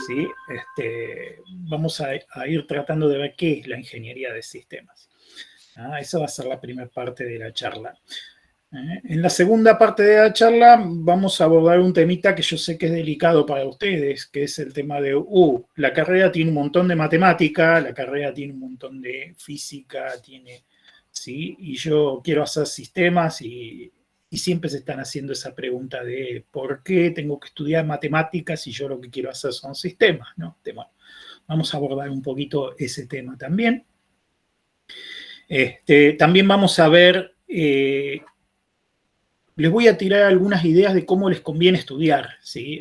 ¿sí? Vamos a ir tratando de ver qué es la ingeniería de sistemas. Esa va a ser la primera parte de la charla. En la segunda parte de la charla vamos a abordar un temita que yo sé que es delicado para ustedes, que es el tema de, la carrera tiene un montón de matemática, la carrera tiene un montón de física, ¿sí? Y yo quiero hacer sistemas y siempre se están haciendo esa pregunta de ¿por qué tengo que estudiar matemáticas si yo lo que quiero hacer son sistemas, ¿no? Bueno, vamos a abordar un poquito ese tema también. También vamos a ver... les voy a tirar algunas ideas de cómo les conviene estudiar, ¿sí?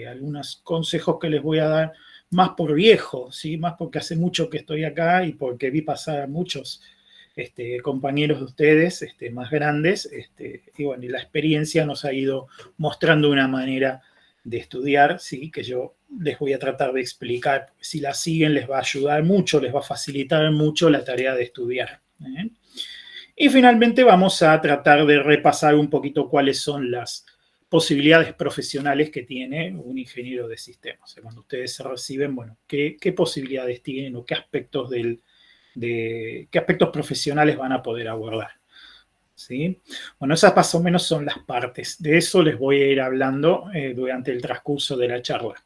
Algunos consejos que les voy a dar más por viejo, ¿sí? Más porque hace mucho que estoy acá y porque vi pasar a muchos compañeros de ustedes más grandes, y bueno, y la experiencia nos ha ido mostrando una manera de estudiar, ¿sí? Que yo les voy a tratar de explicar. Si la siguen les va a ayudar mucho, les va a facilitar mucho la tarea de estudiar, ¿eh? Y finalmente vamos a tratar de repasar un poquito cuáles son las posibilidades profesionales que tiene un ingeniero de sistemas. O sea, cuando ustedes se reciben, bueno, ¿qué posibilidades tienen o qué aspectos, qué aspectos profesionales van a poder abordar? ¿Sí? Bueno, esas más o menos son las partes. De eso les voy a ir hablando durante el transcurso de la charla.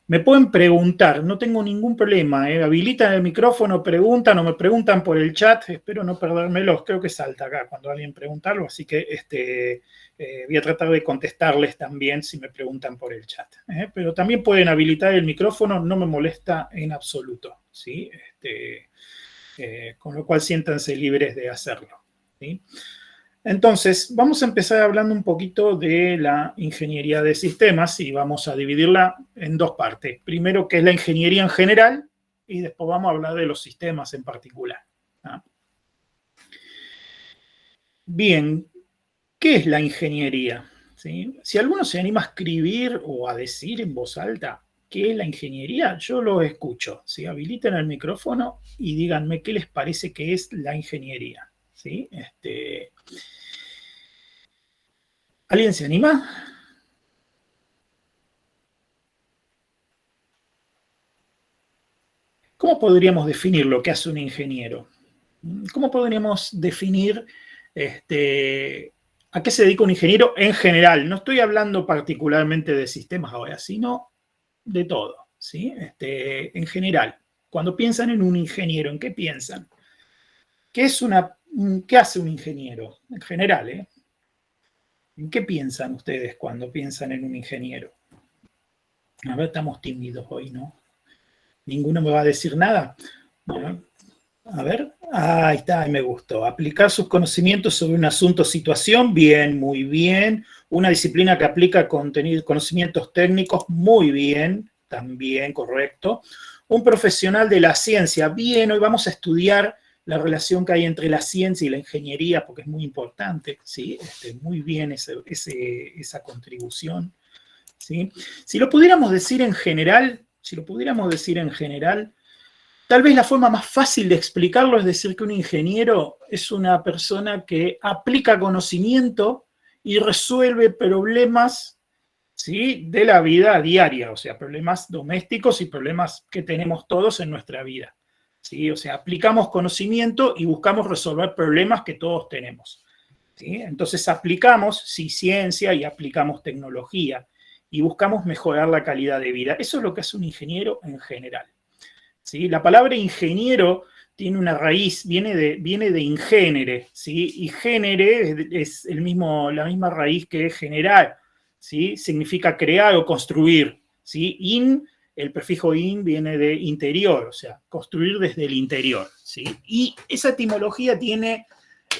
Me pueden preguntar, no tengo ningún problema, habilitan el micrófono, preguntan o me preguntan por el chat, espero no perdérmelos, creo que salta acá cuando alguien pregunta algo, así que voy a tratar de contestarles también si me preguntan por el chat. Pero también pueden habilitar el micrófono, no me molesta en absoluto, ¿sí? Con lo cual siéntanse libres de hacerlo, ¿sí? Entonces, vamos a empezar hablando un poquito de la ingeniería de sistemas y vamos a dividirla en dos partes. Primero, ¿qué es la ingeniería en general? Y después vamos a hablar de los sistemas en particular. Bien, ¿qué es la ingeniería? ¿Sí? Si alguno se anima a escribir o a decir en voz alta qué es la ingeniería, yo lo escucho. ¿Sí? Habiliten el micrófono y díganme qué les parece que es la ingeniería. ¿Sí? ¿Alguien se anima? ¿Cómo podríamos definir lo que hace un ingeniero? ¿Cómo podríamos definir a qué se dedica un ingeniero en general? No estoy hablando particularmente de sistemas ahora, sino de todo, ¿sí? En general. Cuando piensan en un ingeniero, ¿en qué piensan? ¿Qué hace un ingeniero? En general, ¿eh? ¿En qué piensan ustedes cuando piensan en un ingeniero? A ver, estamos tímidos hoy, ¿no? ¿Ninguno me va a decir nada? Bueno, a ver, ahí está, me gustó. Aplicar sus conocimientos sobre un asunto o situación, bien, muy bien. Una disciplina que aplica conocimientos técnicos, muy bien, también, correcto. Un profesional de la ciencia, bien, hoy vamos a estudiar la relación que hay entre la ciencia y la ingeniería, porque es muy importante, ¿sí? Muy bien esa contribución, ¿sí? Si lo pudiéramos decir en general, tal vez la forma más fácil de explicarlo es decir que un ingeniero es una persona que aplica conocimiento y resuelve problemas, ¿sí? De la vida diaria, o sea, problemas domésticos y problemas que tenemos todos en nuestra vida, ¿sí? O sea, aplicamos conocimiento y buscamos resolver problemas que todos tenemos, ¿sí? Entonces aplicamos, sí, ciencia y aplicamos tecnología y buscamos mejorar la calidad de vida. Eso es lo que hace un ingeniero en general. ¿Sí? La palabra ingeniero tiene una raíz, viene de ingénere, ¿sí? Y génere es la misma raíz que generar, ¿sí? Significa crear o construir, ¿sí? El prefijo in viene de interior, o sea, construir desde el interior, ¿sí? Y esa etimología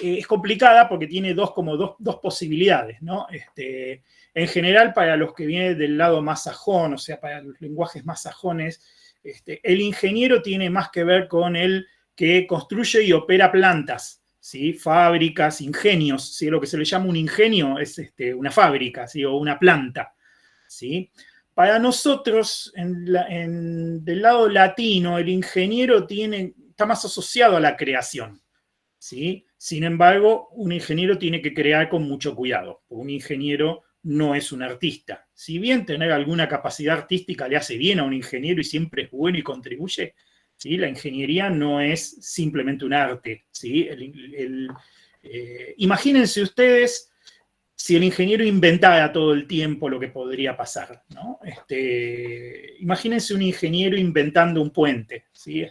es complicada porque tiene dos posibilidades, ¿no? En general, para los que vienen del lado más sajón, o sea, para los lenguajes más sajones, el ingeniero tiene más que ver con el que construye y opera plantas, ¿sí? Fábricas, ingenios, ¿sí? Lo que se le llama un ingenio es una fábrica, ¿sí? O una planta, ¿sí? Para nosotros, del lado latino, el ingeniero está más asociado a la creación, ¿sí? Sin embargo, un ingeniero tiene que crear con mucho cuidado. Un ingeniero no es un artista. Si bien tener alguna capacidad artística le hace bien a un ingeniero y siempre es bueno y contribuye, ¿sí? La ingeniería no es simplemente un arte, ¿sí? Imagínense ustedes si el ingeniero inventara todo el tiempo lo que podría pasar, ¿no? Imagínense un ingeniero inventando un puente, ¿sí?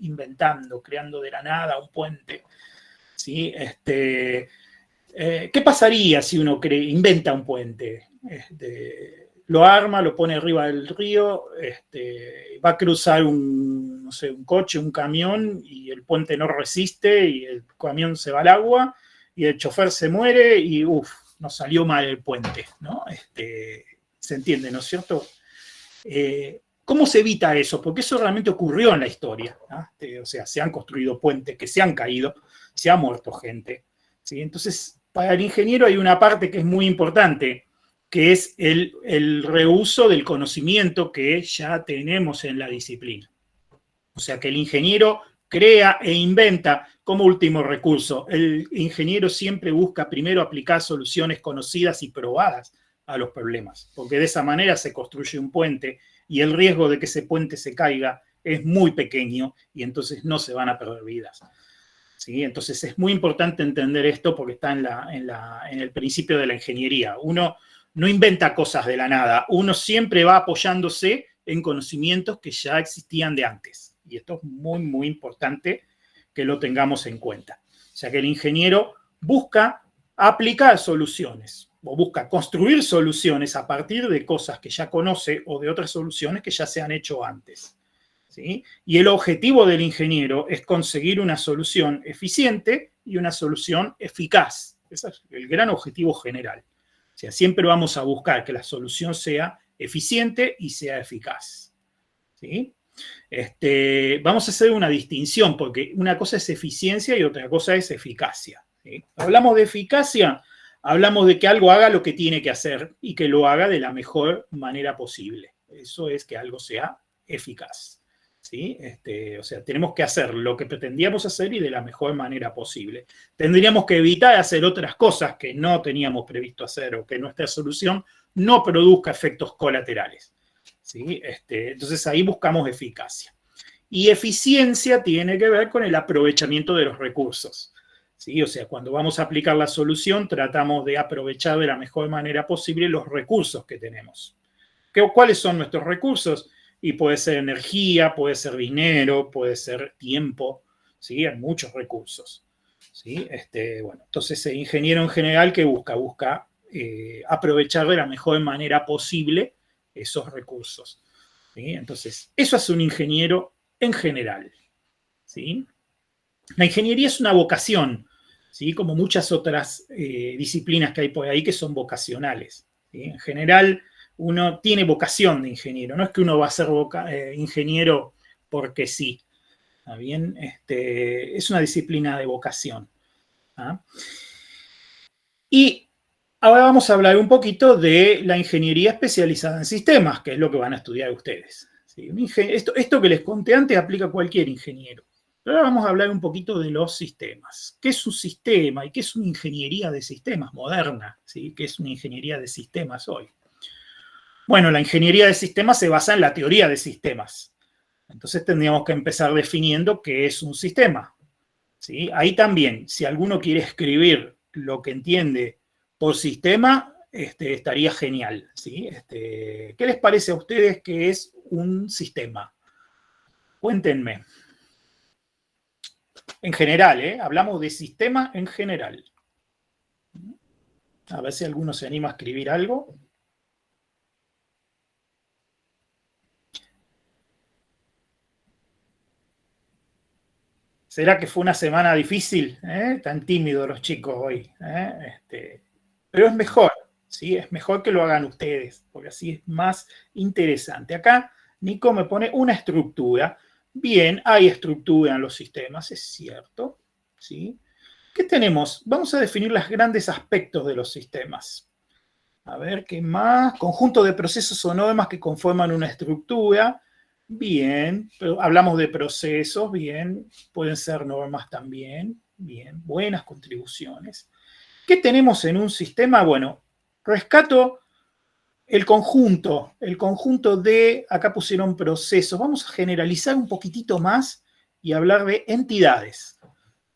Inventando, creando de la nada un puente, ¿sí? ¿Qué pasaría si uno inventa un puente? Lo arma, lo pone arriba del río, va a cruzar no sé, un coche, un camión, y el puente no resiste, y el camión se va al agua, y el chofer se muere, y nos salió mal el puente, ¿no? Se entiende, ¿no es cierto? ¿Cómo se evita eso? Porque eso realmente ocurrió en la historia, ¿no? O sea, se han construido puentes que se han caído, se ha muerto gente, ¿sí? Entonces, para el ingeniero hay una parte que es muy importante, que es el reuso del conocimiento que ya tenemos en la disciplina. O sea, que el ingeniero crea e inventa como último recurso. El ingeniero siempre busca primero aplicar soluciones conocidas y probadas a los problemas, porque de esa manera se construye un puente y el riesgo de que ese puente se caiga es muy pequeño y entonces no se van a perder vidas. ¿Sí? Entonces es muy importante entender esto porque está en el principio de la ingeniería. Uno no inventa cosas de la nada, uno siempre va apoyándose en conocimientos que ya existían de antes. Y esto es muy, muy importante que lo tengamos en cuenta. O sea que el ingeniero busca aplicar soluciones o busca construir soluciones a partir de cosas que ya conoce o de otras soluciones que ya se han hecho antes. ¿Sí? Y el objetivo del ingeniero es conseguir una solución eficiente y una solución eficaz. Ese es el gran objetivo general. O sea, siempre vamos a buscar que la solución sea eficiente y sea eficaz. ¿Sí? Vamos a hacer una distinción, porque una cosa es eficiencia y otra cosa es eficacia. ¿Sí? Hablamos de eficacia, hablamos de que algo haga lo que tiene que hacer y que lo haga de la mejor manera posible. Eso es que algo sea eficaz. ¿Sí? O sea, tenemos que hacer lo que pretendíamos hacer y de la mejor manera posible. Tendríamos que evitar hacer otras cosas que no teníamos previsto hacer o que nuestra solución no produzca efectos colaterales. ¿Sí? Entonces ahí buscamos eficacia. Y eficiencia tiene que ver con el aprovechamiento de los recursos. ¿Sí? O sea, cuando vamos a aplicar la solución, tratamos de aprovechar de la mejor manera posible los recursos que tenemos. ¿Cuáles son nuestros recursos? Y puede ser energía, puede ser dinero, puede ser tiempo, ¿sí? Hay muchos recursos, ¿sí? Bueno, entonces el ingeniero en general, ¿qué busca? Busca aprovechar de la mejor manera posible esos recursos, ¿sí? Entonces, eso es un ingeniero en general, ¿sí? La ingeniería es una vocación, ¿sí? Como muchas otras disciplinas que hay por ahí que son vocacionales, ¿sí? En general, uno tiene vocación de ingeniero, no es que uno va a ser ingeniero porque sí. ¿Está bien? Es una disciplina de vocación. ¿Ah? Y ahora vamos a hablar un poquito de la ingeniería especializada en sistemas, que es lo que van a estudiar ustedes. ¿Sí? Esto que les conté antes aplica a cualquier ingeniero. Pero ahora vamos a hablar un poquito de los sistemas. ¿Qué es un sistema y qué es una ingeniería de sistemas moderna? ¿Sí? ¿Qué es una ingeniería de sistemas hoy? Bueno, la ingeniería de sistemas se basa en la teoría de sistemas. Entonces tendríamos que empezar definiendo qué es un sistema. ¿Sí? Ahí también, si alguno quiere escribir lo que entiende por sistema, estaría genial. ¿Sí? ¿Qué les parece a ustedes que es un sistema? Cuéntenme. En general, ¿eh? Hablamos de sistema en general. A ver si alguno se anima a escribir algo. ¿Será que fue una semana difícil? Tan tímidos los chicos hoy. Pero es mejor, ¿sí? Es mejor que lo hagan ustedes, porque así es más interesante. Acá Nico me pone una estructura. Bien, hay estructura en los sistemas, es cierto. ¿Sí? ¿Qué tenemos? Vamos a definir los grandes aspectos de los sistemas. A ver, ¿qué más? Conjunto de procesos o normas que conforman una estructura. Bien, pero hablamos de procesos, bien, pueden ser normas también, bien, buenas contribuciones. ¿Qué tenemos en un sistema? Bueno, rescato el conjunto de, acá pusieron procesos, vamos a generalizar un poquitito más y hablar de entidades,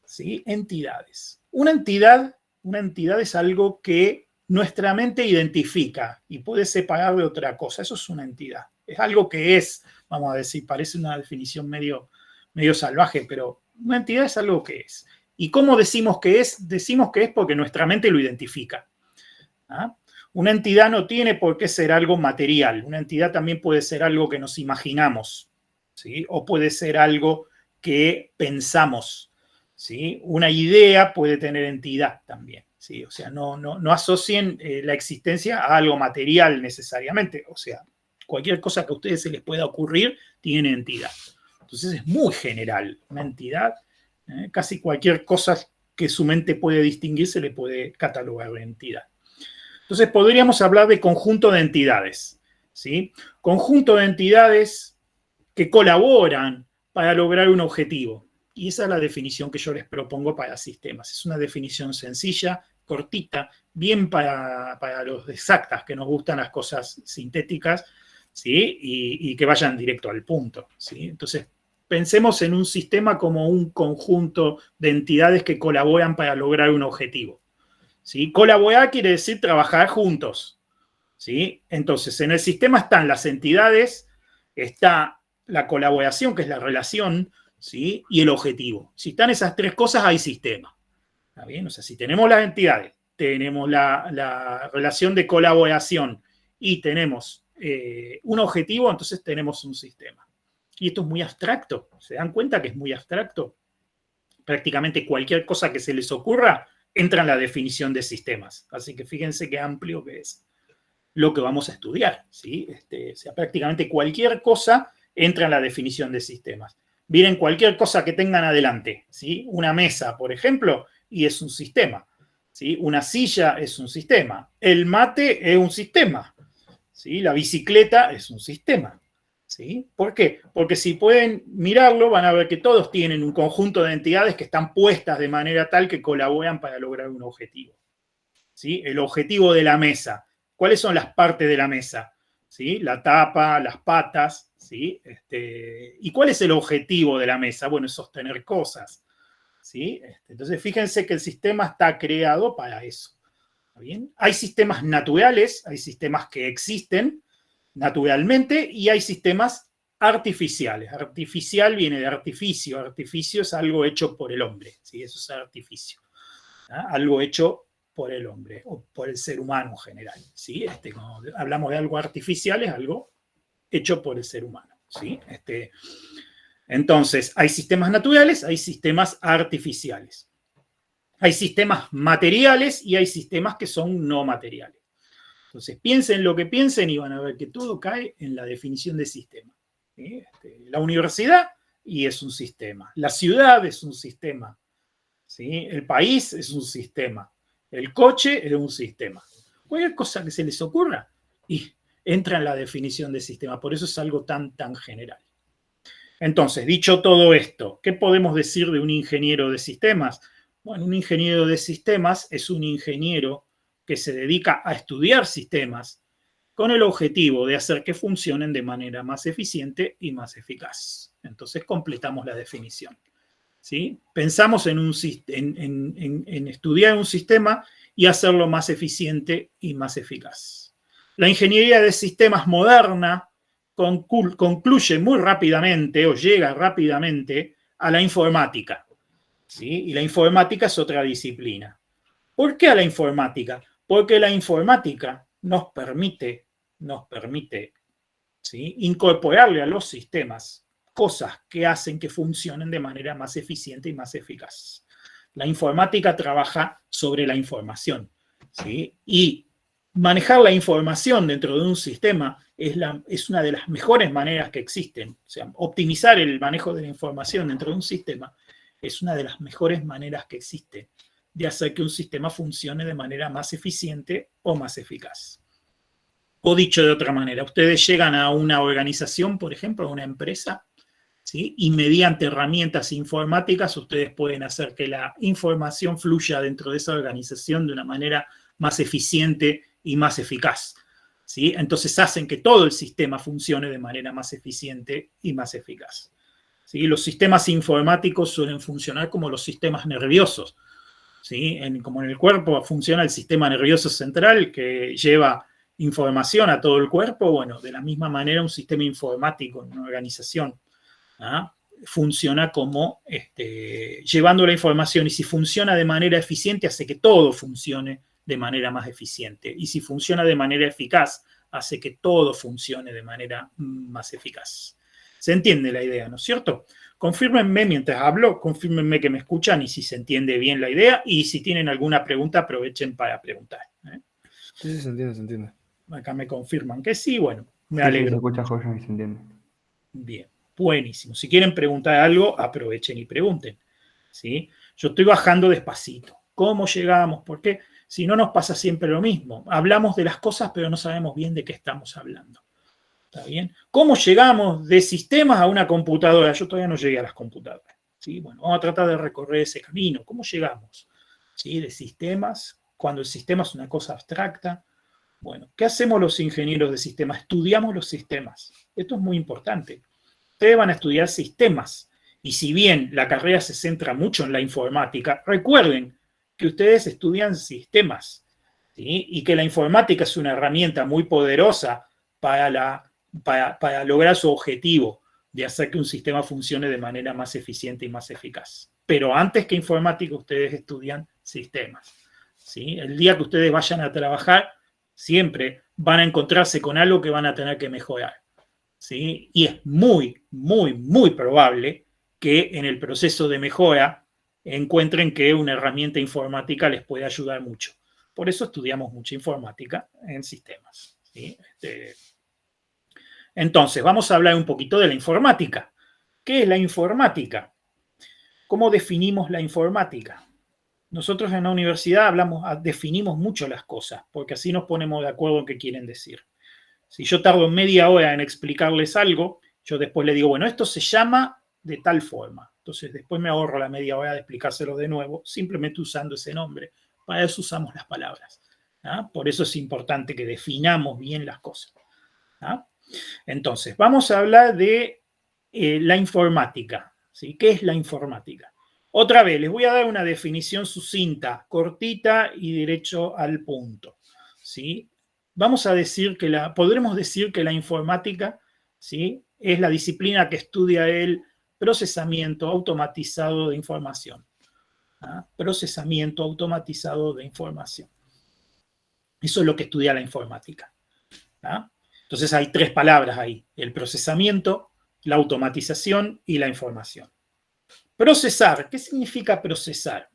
¿sí? Entidades. Una entidad es algo que nuestra mente identifica y puede separar de otra cosa, eso es una entidad. Es algo que es, vamos a decir, parece una definición medio salvaje, pero una entidad es algo que es. ¿Y cómo decimos que es? Decimos que es porque nuestra mente lo identifica. ¿Ah? Una entidad no tiene por qué ser algo material. Una entidad también puede ser algo que nos imaginamos, ¿sí? O puede ser algo que pensamos, ¿sí? Una idea puede tener entidad también, ¿sí? O sea, no asocien la existencia a algo material necesariamente. O sea, cualquier cosa que a ustedes se les pueda ocurrir tiene entidad. Entonces es muy general. Una entidad, casi cualquier cosa que su mente puede distinguir se le puede catalogar de entidad. Entonces podríamos hablar de conjunto de entidades, ¿sí? Conjunto de entidades que colaboran para lograr un objetivo. Y esa es la definición que yo les propongo para sistemas. Es una definición sencilla, cortita, bien para los exactas, que nos gustan las cosas sintéticas, ¿sí? Y que vayan directo al punto, ¿sí? Entonces, pensemos en un sistema como un conjunto de entidades que colaboran para lograr un objetivo. ¿Sí? Colaborar quiere decir trabajar juntos, ¿sí? Entonces, en el sistema están las entidades, está la colaboración, que es la relación, ¿sí? Y el objetivo. Si están esas tres cosas, hay sistema. ¿Está bien? O sea, si tenemos las entidades, tenemos la relación de colaboración y tenemos un objetivo, entonces tenemos un sistema. Y esto es muy abstracto. ¿Se dan cuenta que es muy abstracto? Prácticamente cualquier cosa que se les ocurra entra en la definición de sistemas. Así que fíjense qué amplio que es lo que vamos a estudiar, ¿sí? O sea, prácticamente cualquier cosa entra en la definición de sistemas. Miren cualquier cosa que tengan adelante, ¿sí? Una mesa, por ejemplo, y es un sistema, ¿sí? Una silla es un sistema. El mate es un sistema, ¿sí? La bicicleta es un sistema. ¿Sí? ¿Por qué? Porque si pueden mirarlo, van a ver que todos tienen un conjunto de entidades que están puestas de manera tal que colaboran para lograr un objetivo. ¿Sí? El objetivo de la mesa. ¿Cuáles son las partes de la mesa? ¿Sí? La tapa, las patas. ¿Sí? ¿Y cuál es el objetivo de la mesa? Bueno, es sostener cosas. ¿Sí? Entonces, fíjense que el sistema está creado para eso. ¿Está bien? Hay sistemas naturales, hay sistemas que existen naturalmente, y hay sistemas artificiales. Artificial viene de artificio. Artificio es algo hecho por el hombre, ¿sí? Eso es artificio. ¿Ah? Algo hecho por el hombre o por el ser humano en general, ¿sí? Cuando hablamos de algo artificial, es algo hecho por el ser humano, ¿sí? Entonces, hay sistemas naturales, hay sistemas artificiales. Hay sistemas materiales y hay sistemas que son no materiales. Entonces, piensen lo que piensen y van a ver que todo cae en la definición de sistema. ¿Sí? La universidad, y es un sistema. La ciudad es un sistema. ¿Sí? El país es un sistema. El coche es un sistema. Cualquier cosa que se les ocurra y entra en la definición de sistema. Por eso es algo tan general. Entonces, dicho todo esto, ¿qué podemos decir de un ingeniero de sistemas? Bueno, un ingeniero de sistemas es un ingeniero que se dedica a estudiar sistemas con el objetivo de hacer que funcionen de manera más eficiente y más eficaz. Entonces completamos la definición. ¿Sí? Pensamos en estudiar un sistema y hacerlo más eficiente y más eficaz. La ingeniería de sistemas moderna concluye muy rápidamente o llega rápidamente a la informática. ¿Sí? Y la informática es otra disciplina. ¿Por qué a la informática? Porque la informática nos permite ¿sí? Incorporarle a los sistemas cosas que hacen que funcionen de manera más eficiente y más eficaz. La informática trabaja sobre la información, ¿sí? Y manejar la información dentro de un sistema es una de las mejores maneras que existen. O sea, optimizar el manejo de la información dentro de un sistema es una de las mejores maneras que existen de hacer que un sistema funcione de manera más eficiente o más eficaz. O dicho de otra manera, ustedes llegan a una organización, por ejemplo, a una empresa, ¿sí? Y mediante herramientas informáticas ustedes pueden hacer que la información fluya dentro de esa organización de una manera más eficiente y más eficaz, ¿sí? Entonces hacen que todo el sistema funcione de manera más eficiente y más eficaz, ¿sí? Los sistemas informáticos suelen funcionar como los sistemas nerviosos, ¿sí? Como en el cuerpo funciona el sistema nervioso central que lleva información a todo el cuerpo, bueno, de la misma manera un sistema informático en una organización, ¿ah? Funciona como llevando la información, y si funciona de manera eficiente hace que todo funcione de manera más eficiente, y si funciona de manera eficaz hace que todo funcione de manera más eficaz. ¿Se entiende la idea, no es cierto? Confírmenme mientras hablo, confírmenme que me escuchan y si se entiende bien la idea, y si tienen alguna pregunta aprovechen para preguntar, ¿eh? Sí, se entiende, se entiende. Acá me confirman que sí, bueno, me Sí, sí, se alegro. escucha joya y se entiende. Bien, buenísimo. Si quieren preguntar algo, aprovechen y pregunten, ¿sí? Yo estoy bajando despacito. ¿Cómo llegamos? Porque si no nos pasa siempre lo mismo. Hablamos de las cosas, pero no sabemos bien de qué estamos hablando. ¿Está bien? ¿Cómo llegamos de sistemas a una computadora? Yo todavía no llegué a las computadoras, ¿sí? Bueno, vamos a tratar de recorrer ese camino. ¿Cómo llegamos? ¿Sí? De sistemas, cuando el sistema es una cosa abstracta. Bueno, ¿qué hacemos los ingenieros de sistemas? Estudiamos los sistemas. Esto es muy importante. Ustedes van a estudiar sistemas. Y si bien la carrera se centra mucho en la informática, recuerden que ustedes estudian sistemas, ¿sí? Y que la informática es una herramienta muy poderosa para lograr su objetivo de hacer que un sistema funcione de manera más eficiente y más eficaz. Pero antes que informática, ustedes estudian sistemas, ¿sí? El día que ustedes vayan a trabajar, siempre van a encontrarse con algo que van a tener que mejorar, ¿sí? Y es muy, muy, muy probable que en el proceso de mejora encuentren que una herramienta informática les puede ayudar mucho. Por eso estudiamos mucha informática en sistemas, ¿sí? Entonces, vamos a hablar un poquito de la informática. ¿Qué es la informática? ¿Cómo definimos la informática? Nosotros en la universidad definimos mucho las cosas, porque así nos ponemos de acuerdo en qué quieren decir. Si yo tardo media hora en explicarles algo, yo después le digo, bueno, esto se llama de tal forma. Entonces después me ahorro la media hora de explicárselo de nuevo, simplemente usando ese nombre. Para eso usamos las palabras, ¿ah? Por eso es importante que definamos bien las cosas, ¿ah? Entonces, vamos a hablar de la informática, ¿sí? ¿Qué es la informática? Otra vez, les voy a dar una definición sucinta, cortita y derecho al punto, ¿sí? Podremos decir que la informática, ¿sí?, es la disciplina que estudia el procesamiento automatizado de información. ¿Ah? Procesamiento automatizado de información. Eso es lo que estudia la informática. ¿Ah? Entonces hay tres palabras ahí: el procesamiento, la automatización y la información. Procesar, ¿qué significa procesar?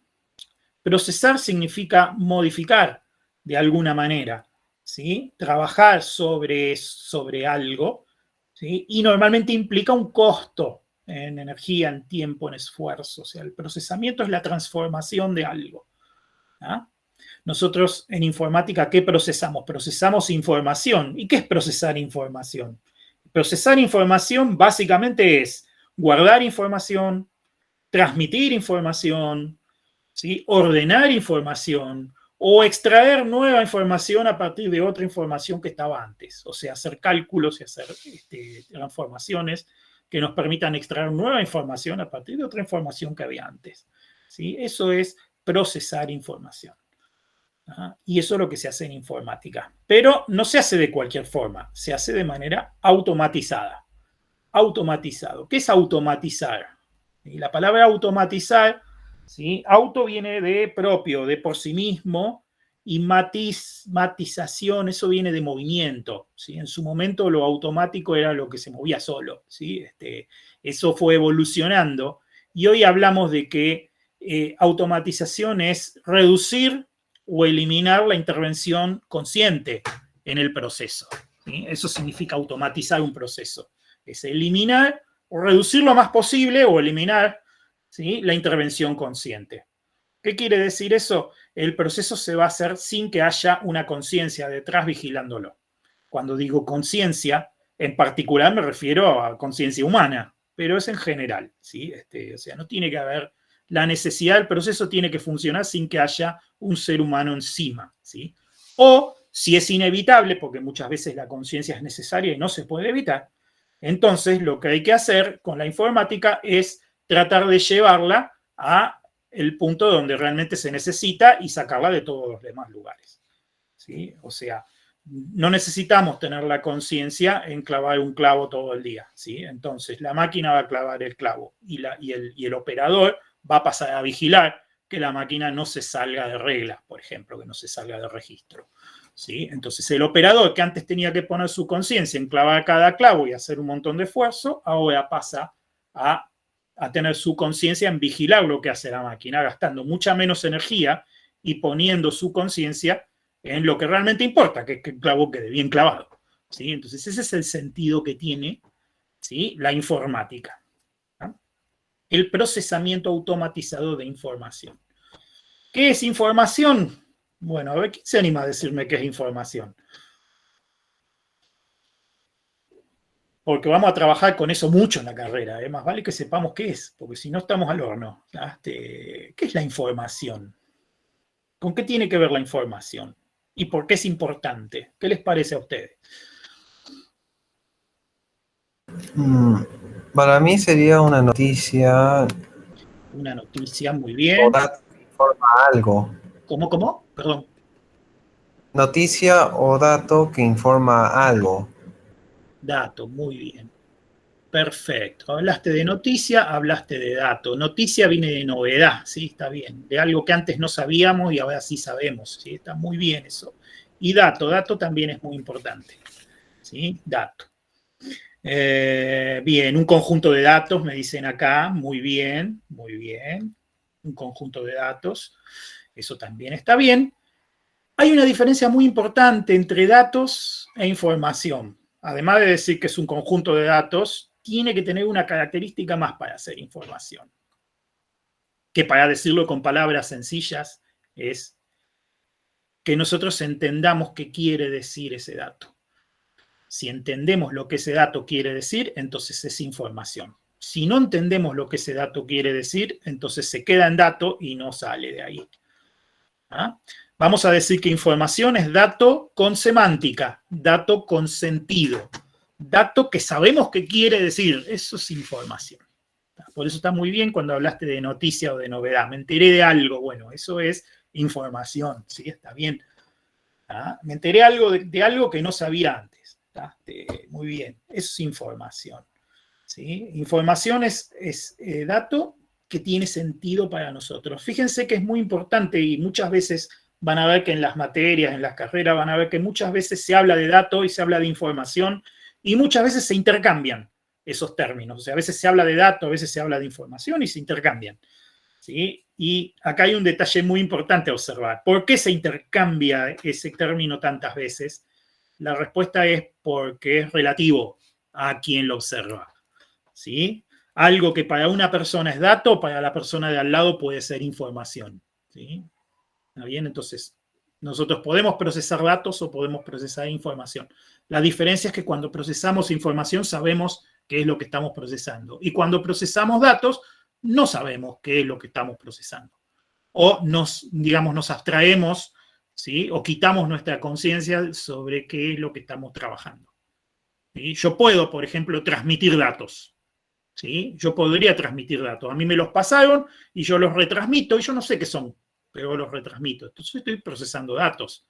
Procesar significa modificar de alguna manera, ¿sí? Trabajar sobre algo, ¿sí? Y normalmente implica un costo en energía, en tiempo, en esfuerzo. O sea, el procesamiento es la transformación de algo, ¿ah? Nosotros en informática, ¿qué procesamos? Procesamos información. ¿Y qué es procesar información? Procesar información básicamente es guardar información, transmitir información, ¿sí?, ordenar información o extraer nueva información a partir de otra información que estaba antes. O sea, hacer cálculos y hacer transformaciones que nos permitan extraer nueva información a partir de otra información que había antes, ¿sí? Eso es procesar información. Y eso es lo que se hace en informática. Pero no se hace de cualquier forma, se hace de manera automatizada. Automatizado. ¿Qué es automatizar? Y la palabra automatizar, ¿sí? Auto viene de propio, de por sí mismo, y matización, eso viene de movimiento, ¿sí? En su momento lo automático era lo que se movía solo, ¿sí? Eso fue evolucionando y hoy hablamos de que automatización es reducir o eliminar la intervención consciente en el proceso, ¿sí? Eso significa automatizar un proceso. Es eliminar o reducir lo más posible o eliminar, ¿sí?, la intervención consciente. ¿Qué quiere decir eso? El proceso se va a hacer sin que haya una conciencia detrás vigilándolo. Cuando digo conciencia, en particular me refiero a conciencia humana, pero es en general, ¿sí? O sea, no tiene que haber la necesidad, el proceso tiene que funcionar sin que haya un ser humano encima, ¿sí? O si es inevitable, porque muchas veces la conciencia es necesaria y no se puede evitar, entonces lo que hay que hacer con la informática es tratar de llevarla a el punto donde realmente se necesita y sacarla de todos los demás lugares. ¿Sí? O sea, no necesitamos tener la conciencia en clavar un clavo todo el día. ¿Sí? Entonces, la máquina va a clavar el clavo y el operador va a pasar a vigilar que la máquina no se salga de reglas, por ejemplo, que no se salga de registro. ¿Sí? Entonces, el operador que antes tenía que poner su conciencia en clavar cada clavo y hacer un montón de esfuerzo, ahora pasa a tener su conciencia en vigilar lo que hace la máquina, gastando mucha menos energía y poniendo su conciencia en lo que realmente importa, que el clavo quede bien clavado. ¿Sí? Entonces, ese es el sentido que tiene, ¿sí?, la informática. ¿No? El procesamiento automatizado de información. ¿Qué es información? Bueno, a ver, ¿quién se anima a decirme qué es información? Porque vamos a trabajar con eso mucho en la carrera, ¿eh? Más vale que sepamos qué es, porque si no estamos al horno. ¿Qué es la información? ¿Con qué tiene que ver la información? ¿Y por qué es importante? ¿Qué les parece a ustedes? Para mí sería una noticia. Una noticia, muy bien. O dato que informa algo. ¿Cómo? Perdón. Noticia o dato que informa algo. Dato, muy bien. Perfecto. Hablaste de noticia, hablaste de dato. Noticia viene de novedad, ¿sí? Está bien. De algo que antes no sabíamos y ahora sí sabemos, ¿sí? Está muy bien eso. Y dato también es muy importante, ¿sí? Dato. Bien, un conjunto de datos, me dicen acá. Muy bien, muy bien. Un conjunto de datos. Eso también está bien. Hay una diferencia muy importante entre datos e información. Además de decir que es un conjunto de datos, tiene que tener una característica más para ser información. Que para decirlo con palabras sencillas es que nosotros entendamos qué quiere decir ese dato. Si entendemos lo que ese dato quiere decir, entonces es información. Si no entendemos lo que ese dato quiere decir, entonces se queda en dato y no sale de ahí. ¿Ah? Vamos a decir que información es dato con semántica, dato con sentido, dato que sabemos qué quiere decir. Eso es información. Por eso está muy bien cuando hablaste de noticia o de novedad. Me enteré de algo. Bueno, eso es información. ¿Sí? Está bien. ¿Ah? Me enteré de algo que no sabía antes. Muy bien. Eso es información. ¿Sí? Información es dato que tiene sentido para nosotros. Fíjense que es muy importante y muchas veces van a ver que en las materias, en las carreras, van a ver que muchas veces se habla de dato y se habla de información y muchas veces se intercambian esos términos. O sea, a veces se habla de dato, a veces se habla de información y se intercambian. ¿Sí? Y acá hay un detalle muy importante a observar. ¿Por qué se intercambia ese término tantas veces? La respuesta es porque es relativo a quien lo observa. ¿Sí? Algo que para una persona es dato, para la persona de al lado puede ser información. ¿Sí? ¿Está bien? Entonces, nosotros podemos procesar datos o podemos procesar información. La diferencia es que cuando procesamos información sabemos qué es lo que estamos procesando. Y cuando procesamos datos, no sabemos qué es lo que estamos procesando. O nos abstraemos, ¿sí?, o quitamos nuestra conciencia sobre qué es lo que estamos trabajando. ¿Sí? Yo puedo, por ejemplo, transmitir datos. ¿Sí? Yo podría transmitir datos. A mí me los pasaron y yo los retransmito y yo no sé qué son, pero los retransmito. Entonces estoy procesando datos.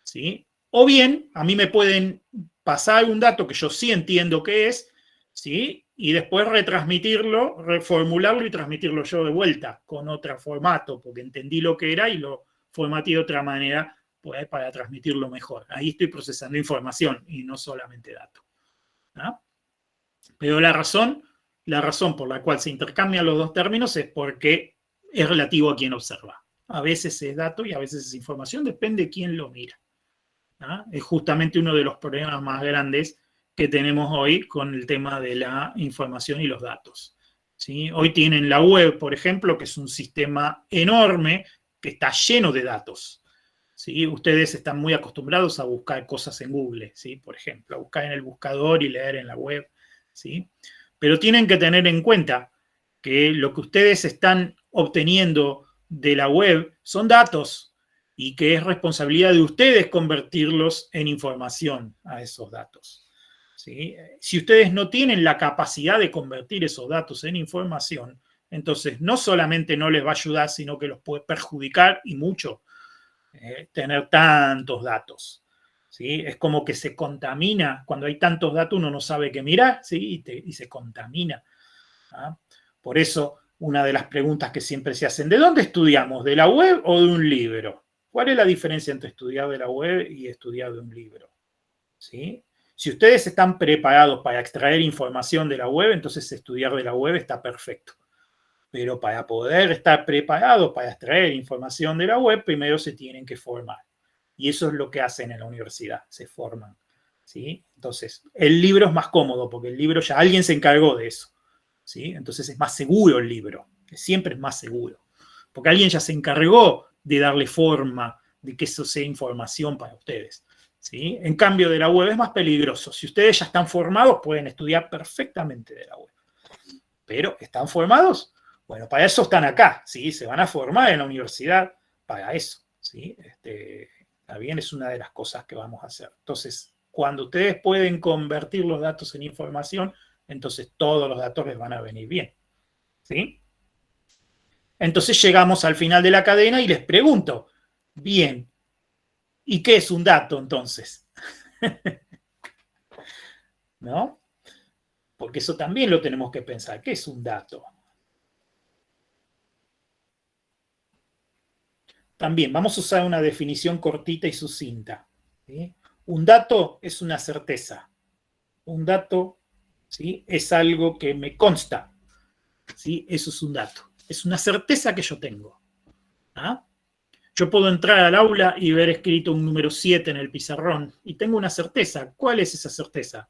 ¿Sí? O bien, a mí me pueden pasar un dato que yo sí entiendo qué es, ¿sí?, y después retransmitirlo, reformularlo y transmitirlo yo de vuelta con otro formato, porque entendí lo que era y lo formaté de otra manera pues, para transmitirlo mejor. Ahí estoy procesando información y no solamente datos. ¿No? Pero la razón por la cual se intercambian los dos términos es porque es relativo a quien observa. A veces es dato y a veces es información, depende de quién lo mira. ¿Ah? Es justamente uno de los problemas más grandes que tenemos hoy con el tema de la información y los datos. ¿Sí? Hoy tienen la web, por ejemplo, que es un sistema enorme que está lleno de datos. ¿Sí? Ustedes están muy acostumbrados a buscar cosas en Google, ¿sí? Por ejemplo, a buscar en el buscador y leer en la web. ¿Sí? Pero tienen que tener en cuenta que lo que ustedes están obteniendo de la web son datos. y que es responsabilidad de ustedes convertirlos en información a esos datos. ¿Sí? Si ustedes no tienen la capacidad de convertir esos datos en información, entonces no solamente no les va a ayudar, sino que los puede perjudicar y mucho tener tantos datos. ¿Sí? Es como que se contamina, cuando hay tantos datos uno no sabe qué mirar, ¿sí? y se contamina. ¿Ah? Por eso, una de las preguntas que siempre se hacen, ¿de dónde estudiamos? ¿De la web o de un libro? ¿Cuál es la diferencia entre estudiar de la web y estudiar de un libro? ¿Sí? Si ustedes están preparados para extraer información de la web, entonces estudiar de la web está perfecto. Pero para poder estar preparados para extraer información de la web, primero se tienen que formar. Y eso es lo que hacen en la universidad, se forman. ¿Sí? Entonces, el libro es más cómodo, porque el libro ya alguien se encargó de eso. ¿Sí? Entonces es más seguro el libro, que siempre es más seguro. Porque alguien ya se encargó de darle forma, de que eso sea información para ustedes. ¿Sí? En cambio, de la web es más peligroso. Si ustedes ya están formados, pueden estudiar perfectamente de la web. Pero, ¿están formados? Bueno, para eso están acá, ¿sí? Se van a formar en la universidad para eso, ¿sí? También es una de las cosas que vamos a hacer. Entonces, cuando ustedes pueden convertir los datos en información, entonces todos los datos les van a venir bien, ¿sí? Entonces llegamos al final de la cadena y les pregunto, bien, ¿y qué es un dato entonces? ¿No? Porque eso también lo tenemos que pensar. ¿Qué es un dato? También vamos a usar una definición cortita y sucinta. ¿Sí? Un dato es una certeza. Un dato, ¿sí?, es algo que me consta. ¿Sí? Eso es un dato. Es una certeza que yo tengo. ¿Ah? Yo puedo entrar al aula y ver escrito un número 7 en el pizarrón y tengo una certeza. ¿Cuál es esa certeza?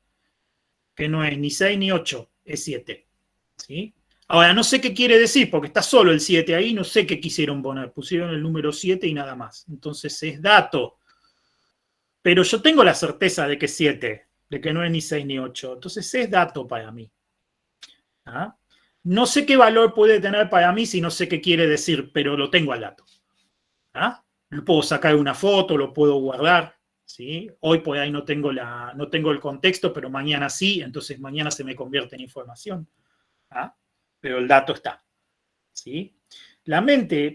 Que no es ni 6 ni 8, es 7. ¿Sí? Ahora, no sé qué quiere decir, porque está solo el 7 ahí, no sé qué quisieron poner. Pusieron el número 7 y nada más. Entonces es dato. Pero yo tengo la certeza de que es 7, de que no es ni 6 ni 8. Entonces es dato para mí. ¿Ah? No sé qué valor puede tener para mí si no sé qué quiere decir, pero lo tengo al dato. ¿Ah? Lo puedo sacar una foto, lo puedo guardar. ¿Sí? Hoy por ahí no tengo el contexto, pero mañana sí, entonces mañana se me convierte en información. ¿Ah? Pero el dato está. ¿Sí?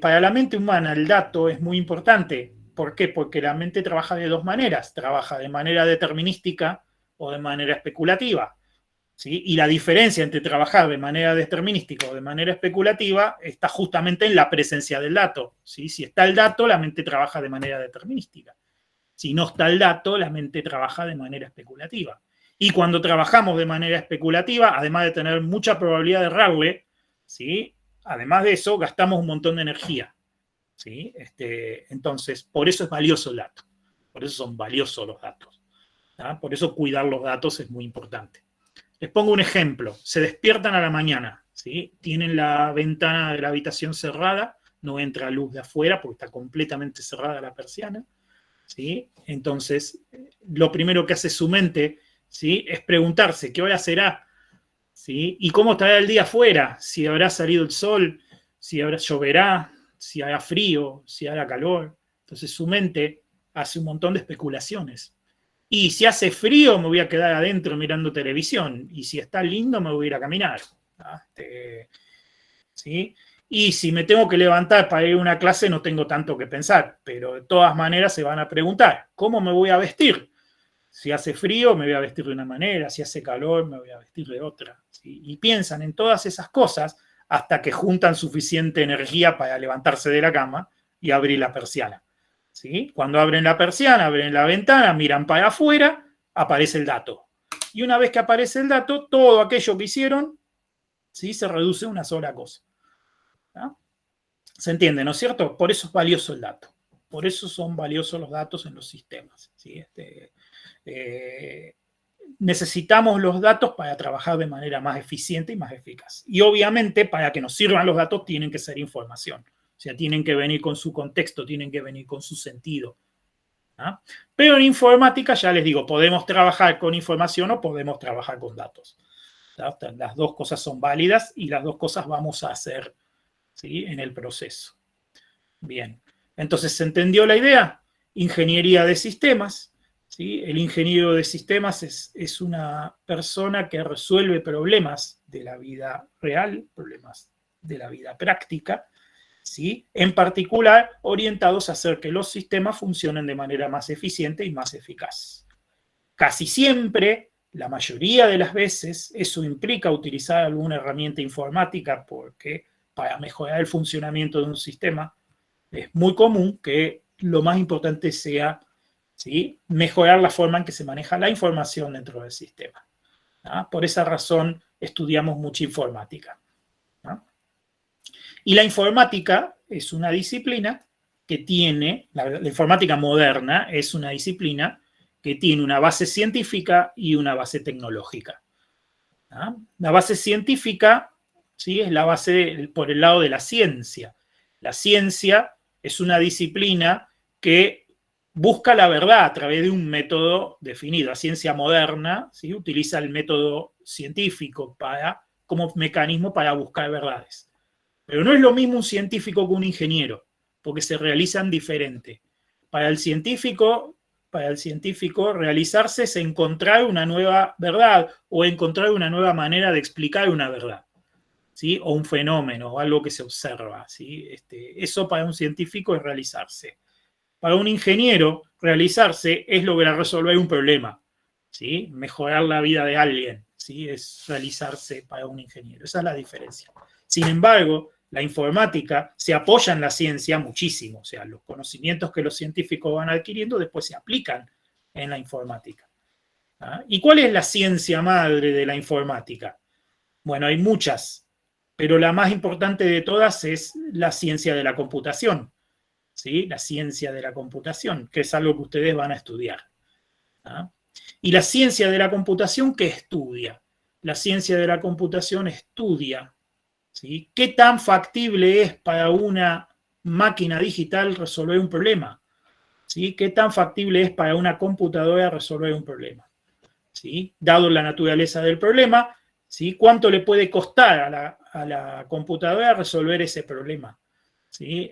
Para la mente humana el dato es muy importante. ¿Por qué? Porque la mente trabaja de dos maneras. Trabaja de manera determinística o de manera especulativa. ¿Sí? Y la diferencia entre trabajar de manera determinística o de manera especulativa está justamente en la presencia del dato. ¿Sí? Si está el dato, la mente trabaja de manera determinística. Si no está el dato, la mente trabaja de manera especulativa. Y cuando trabajamos de manera especulativa, además de tener mucha probabilidad de errarle, ¿sí?, además de eso, gastamos un montón de energía. ¿Sí? Entonces, por eso es valioso el dato. Por eso son valiosos los datos. ¿Tá? Por eso cuidar los datos es muy importante. Les pongo un ejemplo. Se despiertan a la mañana, ¿sí? Tienen la ventana de la habitación cerrada, no entra luz de afuera porque está completamente cerrada la persiana, ¿sí? Entonces, lo primero que hace su mente, ¿sí?, es preguntarse qué hora será, ¿sí?, y cómo estará el día afuera, si habrá salido el sol, si lloverá, si hará frío, si hará calor. Entonces su mente hace un montón de especulaciones. Y si hace frío, me voy a quedar adentro mirando televisión. Y si está lindo, me voy a ir a caminar. ¿Sí? Y si me tengo que levantar para ir a una clase, no tengo tanto que pensar. Pero de todas maneras se van a preguntar, ¿cómo me voy a vestir? Si hace frío, me voy a vestir de una manera. Si hace calor, me voy a vestir de otra. ¿Sí? Y piensan en todas esas cosas hasta que juntan suficiente energía para levantarse de la cama y abrir la persiana. ¿Sí? Cuando abren la persiana, abren la ventana, miran para afuera, aparece el dato. Y una vez que aparece el dato, todo aquello que hicieron, ¿sí?, se reduce a una sola cosa. ¿Ah? ¿Se entiende, no es cierto? Por eso es valioso el dato. Por eso son valiosos los datos en los sistemas. ¿Sí? Necesitamos los datos para trabajar de manera más eficiente y más eficaz. Y obviamente, para que nos sirvan los datos, tienen que ser información. O sea, tienen que venir con su contexto, tienen que venir con su sentido. ¿Ah? Pero en informática, ya les digo, podemos trabajar con información o podemos trabajar con datos. ¿Ah? Las dos cosas son válidas y las dos cosas vamos a hacer, ¿sí?, en el proceso. Bien. Entonces, ¿se entendió la idea? Ingeniería de sistemas, ¿sí? El ingeniero de sistemas es una persona que resuelve problemas de la vida real, problemas de la vida práctica, ¿sí? En particular orientados a hacer que los sistemas funcionen de manera más eficiente y más eficaz. Casi siempre, la mayoría de las veces, eso implica utilizar alguna herramienta informática porque para mejorar el funcionamiento de un sistema es muy común que lo más importante sea, ¿sí?, mejorar la forma en que se maneja la información dentro del sistema. ¿Ah? Por esa razón estudiamos mucha informática. ¿Ah? Y la informática es una disciplina que tiene, la informática moderna es una disciplina que tiene una base científica y una base tecnológica. ¿Ah? La base científica, ¿sí?, es la base por el lado de la ciencia. La ciencia es una disciplina que busca la verdad a través de un método definido. La ciencia moderna, ¿sí?, utiliza el método científico como mecanismo para buscar verdades. Pero no es lo mismo un científico que un ingeniero, porque se realizan diferente. Para el científico realizarse es encontrar una nueva verdad o encontrar una nueva manera de explicar una verdad, ¿sí?, o un fenómeno o algo que se observa, ¿sí? Eso para un científico es realizarse. Para un ingeniero, realizarse es lograr resolver un problema, ¿sí?, mejorar la vida de alguien, ¿sí?, es realizarse para un ingeniero. Esa es la diferencia. Sin embargo, la informática se apoya en la ciencia muchísimo, o sea, los conocimientos que los científicos van adquiriendo después se aplican en la informática. ¿Ah? ¿Y cuál es la ciencia madre de la informática? Bueno, hay muchas, pero la más importante de todas es la ciencia de la computación, ¿sí? La ciencia de la computación, que es algo que ustedes van a estudiar. ¿Ah? Y la ciencia de la computación, ¿qué estudia? La ciencia de la computación estudia, ¿sí?, qué tan factible es para una máquina digital resolver un problema, ¿sí?, qué tan factible es para una computadora resolver un problema, ¿sí?, dado la naturaleza del problema, ¿sí?, cuánto le puede costar a la computadora resolver ese problema, ¿sí?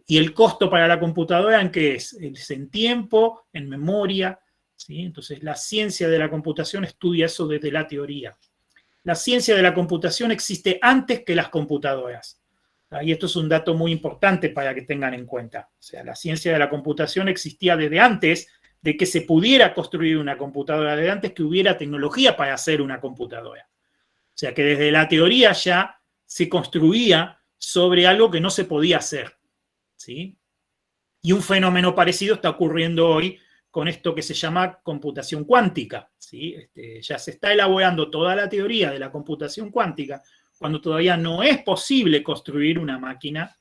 Y el costo para la computadora, ¿en qué es? Es en tiempo, en memoria, ¿sí? Entonces la ciencia de la computación estudia eso desde la teoría. La ciencia de la computación existe antes que las computadoras. Y esto es un dato muy importante para que tengan en cuenta. O sea, la ciencia de la computación existía desde antes de que se pudiera construir una computadora, desde antes que hubiera tecnología para hacer una computadora. O sea, que desde la teoría ya se construía sobre algo que no se podía hacer, ¿sí? Y un fenómeno parecido está ocurriendo hoy con esto que se llama computación cuántica, ¿sí? Ya se está elaborando toda la teoría de la computación cuántica cuando todavía no es posible construir una máquina,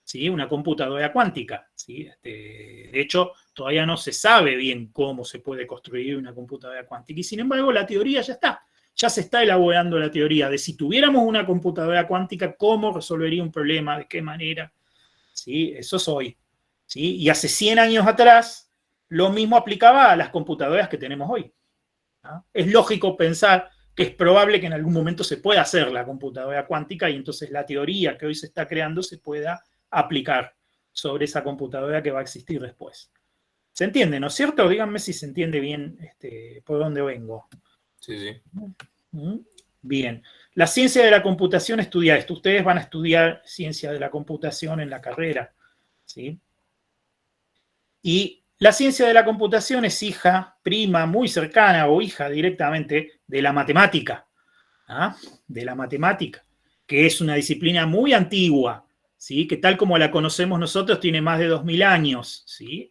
¿sí?, una computadora cuántica, ¿sí? De hecho, todavía no se sabe bien cómo se puede construir una computadora cuántica y sin embargo la teoría ya está. Ya se está elaborando la teoría de si tuviéramos una computadora cuántica, cómo resolvería un problema, de qué manera, ¿sí? Eso es hoy, ¿sí? Y hace 100 años atrás, lo mismo aplicaba a las computadoras que tenemos hoy. ¿Ah? Es lógico pensar que es probable que en algún momento se pueda hacer la computadora cuántica y entonces la teoría que hoy se está creando se pueda aplicar sobre esa computadora que va a existir después. ¿Se entiende, no es cierto? Díganme si se entiende bien por dónde vengo. Sí, sí. Bien. La ciencia de la computación estudia esto. Ustedes van a estudiar ciencia de la computación en la carrera, ¿sí? Y la ciencia de la computación es hija, prima, muy cercana o hija directamente de la matemática, ¿ah? De la matemática, que es una disciplina muy antigua, ¿sí?, que tal como la conocemos nosotros tiene más de 2000 años, ¿sí?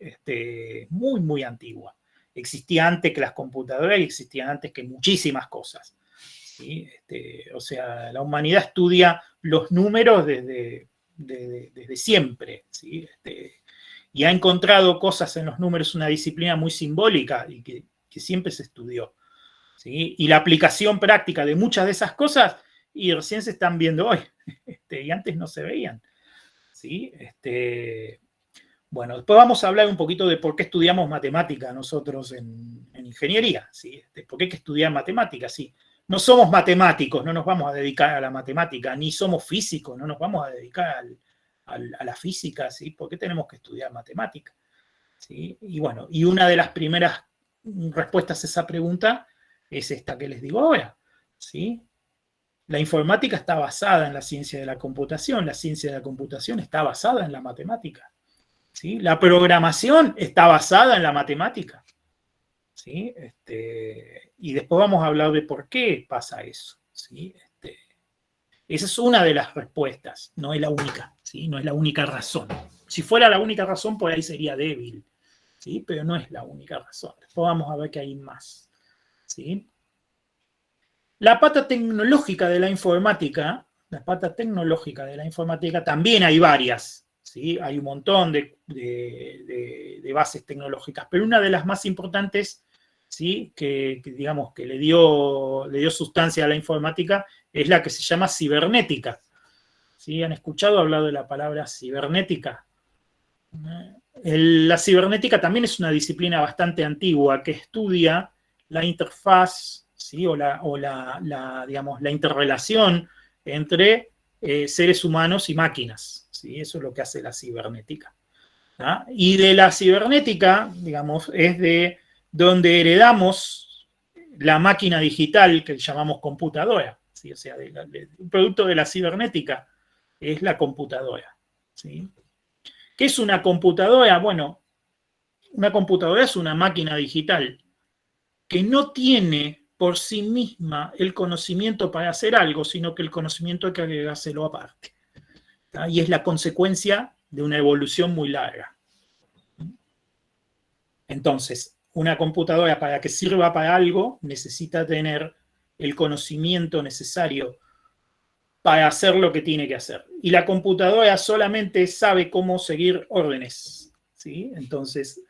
Muy, muy antigua. Existía antes que las computadoras y existían antes que muchísimas cosas, ¿sí? O sea, la humanidad estudia los números desde siempre, ¿sí? Y ha encontrado cosas en los números, una disciplina muy simbólica y que siempre se estudió, ¿sí? Y la aplicación práctica de muchas de esas cosas y recién se están viendo hoy, y antes no se veían, ¿sí? Bueno, después vamos a hablar un poquito de por qué estudiamos matemática nosotros en ingeniería, ¿sí? ¿Por qué hay que estudiar matemática? Sí, no somos matemáticos, no nos vamos a dedicar a la matemática, ni somos físicos, no nos vamos a dedicar a la física, ¿sí? ¿Por qué tenemos que estudiar matemática? ¿Sí? Y bueno, y una de las primeras respuestas a esa pregunta es esta que les digo ahora, ¿sí? La informática está basada en la ciencia de la computación está basada en la matemática, ¿sí? La programación está basada en la matemática, ¿sí? Y después vamos a hablar de por qué pasa eso, ¿sí? Esa es una de las respuestas, no es la única, ¿sí? No es la única razón. Si fuera la única razón, por ahí sería débil, ¿sí? Pero no es la única razón. Después vamos a ver que hay más, ¿sí? La pata tecnológica de la informática también hay varias, ¿sí? Hay un montón de bases tecnológicas, pero una de las más importantes, ¿sí? que digamos que le dio sustancia a la informática es la que se llama cibernética. ¿Sí? ¿Han escuchado hablar de la palabra cibernética? La cibernética también es una disciplina bastante antigua que estudia la interfaz, ¿sí? digamos, la interrelación entre seres humanos y máquinas, ¿sí? Eso es lo que hace la cibernética, ¿tá? Y de la cibernética, digamos, es de donde heredamos la máquina digital que llamamos computadora, ¿sí? O sea, un producto de la cibernética es la computadora, ¿sí? ¿Qué es una computadora? Bueno, una computadora es una máquina digital que no tiene por sí misma el conocimiento para hacer algo, sino que el conocimiento hay que agregárselo aparte, ¿tá? Y es la consecuencia de una evolución muy larga. Entonces, una computadora para que sirva para algo necesita tener el conocimiento necesario para hacer lo que tiene que hacer. Y la computadora solamente sabe cómo seguir órdenes, ¿sí? Entonces,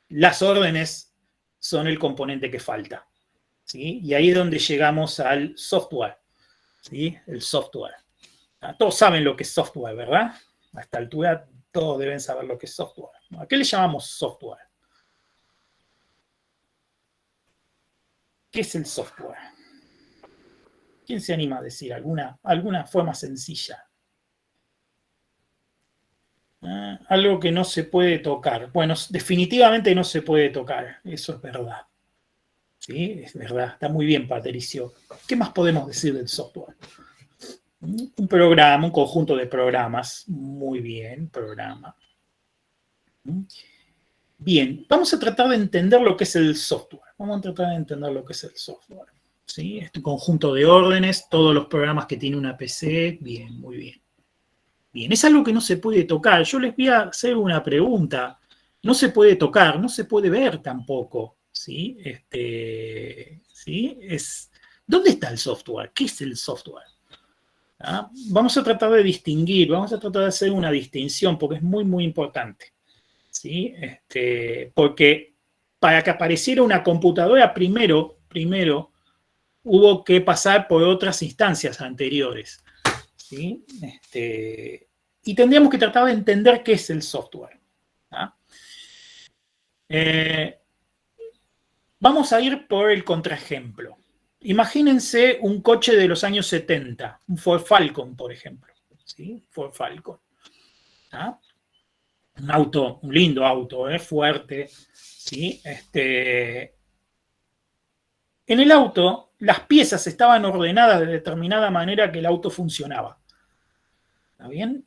las órdenes son el componente que falta, ¿sí? Y ahí es donde llegamos al software, ¿sí? El software. Todos saben lo que es software, ¿verdad? A esta altura todos deben saber lo que es software. ¿A qué le llamamos software? ¿Qué es el software? ¿Quién se anima a decir alguna forma sencilla? Algo que no se puede tocar. Bueno, definitivamente no se puede tocar, eso es verdad. Sí, es verdad, está muy bien, Patricio. ¿Qué más podemos decir del software? Un programa, un conjunto de programas. Muy bien, programa. Bien, vamos a tratar de entender lo que es el software. Vamos a tratar de entender lo que es el software. ¿Sí? Este conjunto de órdenes, todos los programas que tiene una PC. Bien, muy bien. Bien, es algo que no se puede tocar. Yo les voy a hacer una pregunta. No se puede tocar, no se puede ver tampoco, ¿sí? ¿Sí? ¿Dónde está el software? ¿Qué es el software? ¿Ah? Vamos a tratar de distinguir, vamos a tratar de hacer una distinción porque es muy, muy importante, ¿sí? Porque para que apareciera una computadora, primero hubo que pasar por otras instancias anteriores, ¿sí? Y tendríamos que tratar de entender qué es el software. ¿Ah? Vamos a ir por el contraejemplo. Imagínense un coche de los años 70, un Ford Falcon, por ejemplo. ¿Sí? Ford Falcon. ¿Ah? Un lindo auto, fuerte. ¿Sí? En el auto, las piezas estaban ordenadas de determinada manera que el auto funcionaba. ¿Está bien?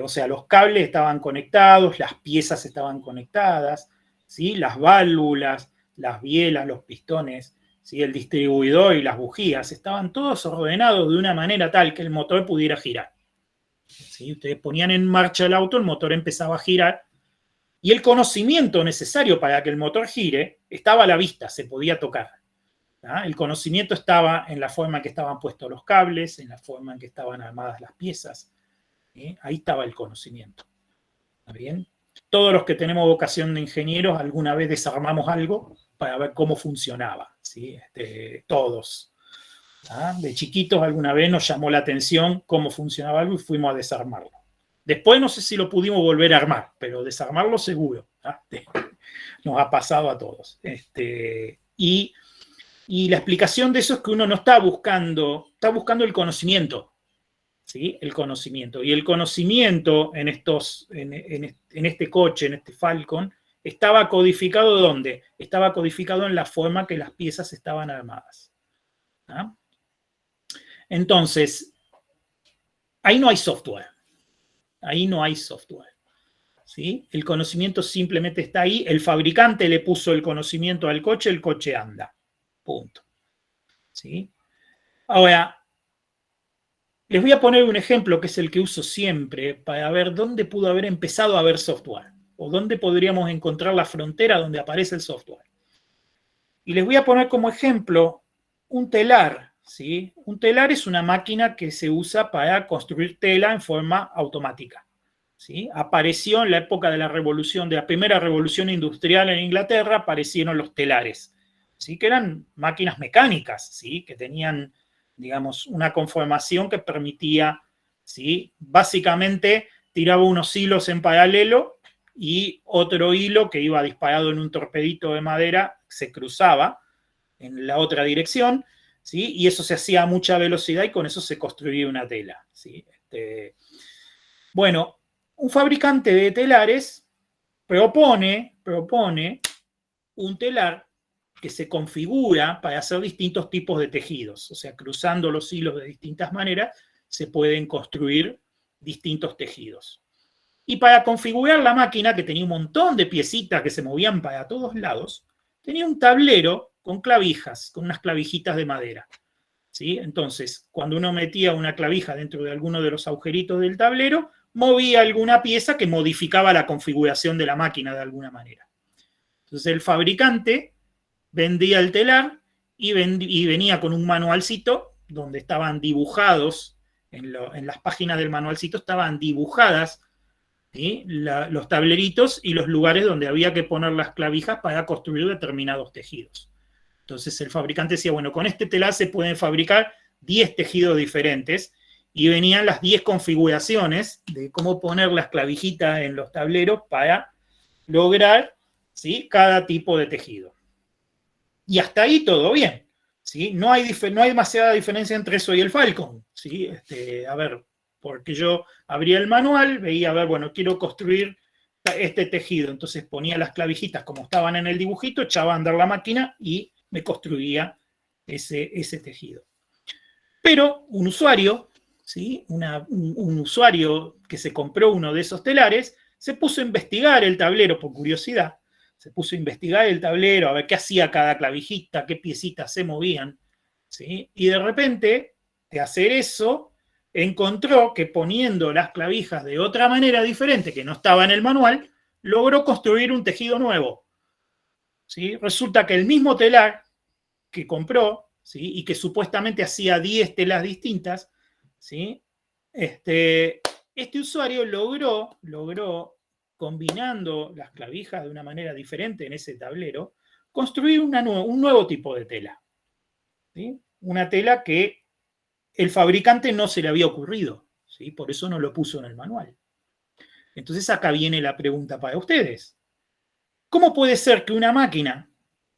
O sea, los cables estaban conectados, las piezas estaban conectadas, ¿sí? Las válvulas, las bielas, los pistones, ¿sí? El distribuidor y las bujías, estaban todos ordenados de una manera tal que el motor pudiera girar. ¿Sí? Ustedes ponían en marcha el auto, el motor empezaba a girar, y el conocimiento necesario para que el motor gire estaba a la vista, se podía tocar. ¿Ah? El conocimiento estaba en la forma en que estaban puestos los cables, en la forma en que estaban armadas las piezas. Ahí estaba el conocimiento. ¿Está bien? Todos los que tenemos vocación de ingenieros alguna vez desarmamos algo para ver cómo funcionaba, ¿sí? Todos. ¿Ah? De chiquitos alguna vez nos llamó la atención cómo funcionaba algo y fuimos a desarmarlo. Después no sé si lo pudimos volver a armar, pero desarmarlo seguro. ¿Ah? Nos ha pasado a todos. Y la explicación de eso es que uno no está buscando el conocimiento. ¿sí? El conocimiento. Y el conocimiento en este coche, en este Falcon, estaba codificado ¿dónde? Estaba codificado en la forma que las piezas estaban armadas. ¿Ah? Entonces, ahí no hay software. Ahí no hay software. ¿Sí? El conocimiento simplemente está ahí. El fabricante le puso el conocimiento al coche, el coche anda. Punto. ¿Sí? Ahora, les voy a poner un ejemplo que es el que uso siempre para ver dónde pudo haber empezado a haber software o dónde podríamos encontrar la frontera donde aparece el software. Y les voy a poner como ejemplo un telar. ¿Sí? Un telar es una máquina que se usa para construir tela en forma automática. ¿Sí? Apareció en la época de la primera revolución industrial en Inglaterra, aparecieron los telares, ¿sí? Que eran máquinas mecánicas, ¿sí? Que tenían, digamos, una conformación que permitía, ¿sí? Básicamente tiraba unos hilos en paralelo y otro hilo que iba disparado en un torpedito de madera se cruzaba en la otra dirección, ¿sí? Y eso se hacía a mucha velocidad y con eso se construía una tela, ¿sí? Bueno, un fabricante de telares propone un telar que se configura para hacer distintos tipos de tejidos. O sea, cruzando los hilos de distintas maneras, se pueden construir distintos tejidos. Y para configurar la máquina, que tenía un montón de piecitas que se movían para todos lados, tenía un tablero con clavijas, con unas clavijitas de madera. ¿Sí? Entonces, cuando uno metía una clavija dentro de alguno de los agujeritos del tablero, movía alguna pieza que modificaba la configuración de la máquina de alguna manera. Entonces el fabricante vendía el telar y venía con un manualcito donde estaban dibujados, en las páginas del manualcito estaban dibujadas, ¿sí? Los tableritos y los lugares donde había que poner las clavijas para construir determinados tejidos. Entonces el fabricante decía, bueno, con este telar se pueden fabricar 10 tejidos diferentes, y venían las 10 configuraciones de cómo poner las clavijitas en los tableros para lograr, ¿sí? Cada tipo de tejido. Y hasta ahí todo bien. ¿Sí? No hay demasiada diferencia entre eso y el Falcon. ¿Sí? A ver, porque yo abría el manual, veía, a ver, bueno, quiero construir este tejido. Entonces ponía las clavijitas como estaban en el dibujito, echaba a andar la máquina y me construía ese tejido. Pero un usuario, ¿sí? un usuario que se compró uno de esos telares, se puso a investigar el tablero por curiosidad, se puso a investigar el tablero, a ver qué hacía cada clavijita, qué piecitas se movían, ¿sí? Y de repente, de hacer eso, encontró que poniendo las clavijas de otra manera diferente, que no estaba en el manual, logró construir un tejido nuevo. ¿Sí? Resulta que el mismo telar que compró, ¿sí? Y que supuestamente hacía 10 telas distintas, ¿sí? Este usuario logró, combinando las clavijas de una manera diferente en ese tablero, construir un nuevo tipo de tela. ¿Sí? Una tela que el fabricante no se le había ocurrido, ¿sí? Por eso no lo puso en el manual. Entonces acá viene la pregunta para ustedes. ¿Cómo puede ser que una máquina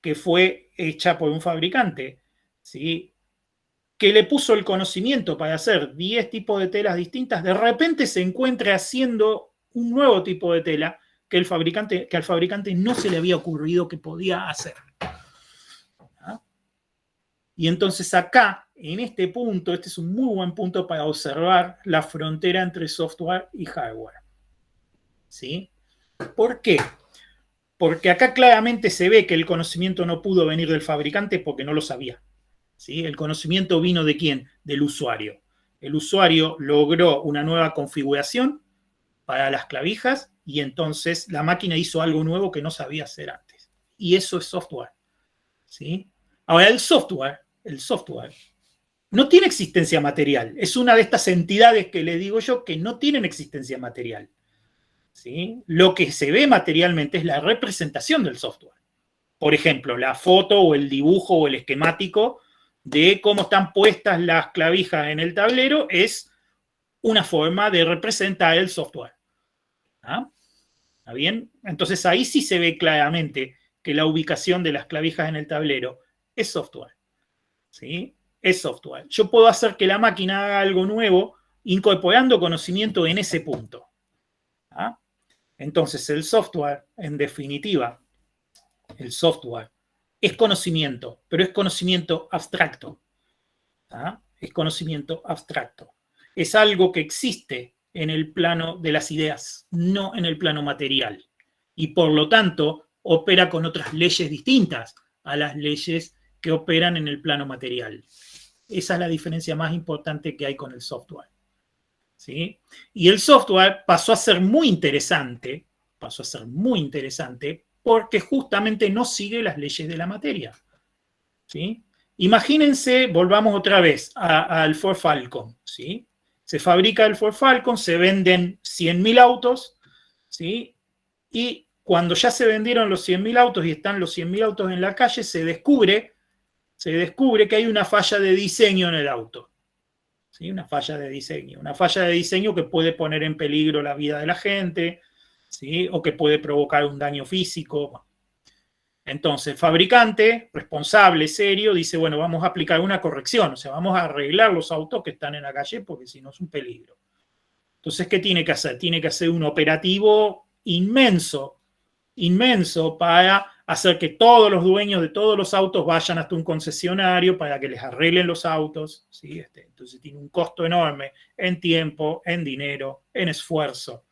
que fue hecha por un fabricante, ¿sí? que le puso el conocimiento para hacer 10 tipos de telas distintas, de repente se encuentre haciendo un nuevo tipo de tela que al fabricante no se le había ocurrido que podía hacer? ¿Ah? Y entonces acá, en este punto, este es un muy buen punto para observar la frontera entre software y hardware. ¿Sí? ¿Por qué? Porque acá claramente se ve que el conocimiento no pudo venir del fabricante porque no lo sabía. ¿Sí? El conocimiento vino ¿de quién? Del usuario. El usuario logró una nueva configuración para las clavijas y entonces la máquina hizo algo nuevo que no sabía hacer antes. Y eso es software. ¿Sí? Ahora, el software no tiene existencia material. Es una de estas entidades que le digo yo que no tienen existencia material. ¿Sí? Lo que se ve materialmente es la representación del software. Por ejemplo, la foto o el dibujo o el esquemático de cómo están puestas las clavijas en el tablero es una forma de representar el software. ¿Ah? ¿Está bien? Entonces ahí sí se ve claramente que la ubicación de las clavijas en el tablero es software. ¿Sí? Es software. Yo puedo hacer que la máquina haga algo nuevo incorporando conocimiento en ese punto. ¿Ah? Entonces, el software, en definitiva, el software es conocimiento, pero es conocimiento abstracto. ¿Ah? Es conocimiento abstracto. Es algo que existe en el plano de las ideas, no en el plano material. Y por lo tanto, opera con otras leyes distintas a las leyes que operan en el plano material. Esa es la diferencia más importante que hay con el software. ¿Sí? Y el software pasó a ser muy interesante porque justamente no sigue las leyes de la materia. ¿Sí? Imagínense, volvamos otra vez al Ford Falcon. ¿Sí? Se fabrica el Ford Falcon, se venden 100.000 autos, ¿sí? Y cuando ya se vendieron los 100.000 autos y están los 100.000 autos en la calle, se descubre que hay una falla de diseño en el auto. ¿Sí? Una falla de diseño que puede poner en peligro la vida de la gente, ¿sí? O que puede provocar un daño físico. Entonces, el fabricante, responsable, serio, dice, bueno, vamos a aplicar una corrección, o sea, vamos a arreglar los autos que están en la calle porque si no es un peligro. Entonces, ¿qué tiene que hacer? Tiene que hacer un operativo inmenso para hacer que todos los dueños de todos los autos vayan hasta un concesionario para que les arreglen los autos, ¿sí? Entonces tiene un costo enorme en tiempo, en dinero, en esfuerzo,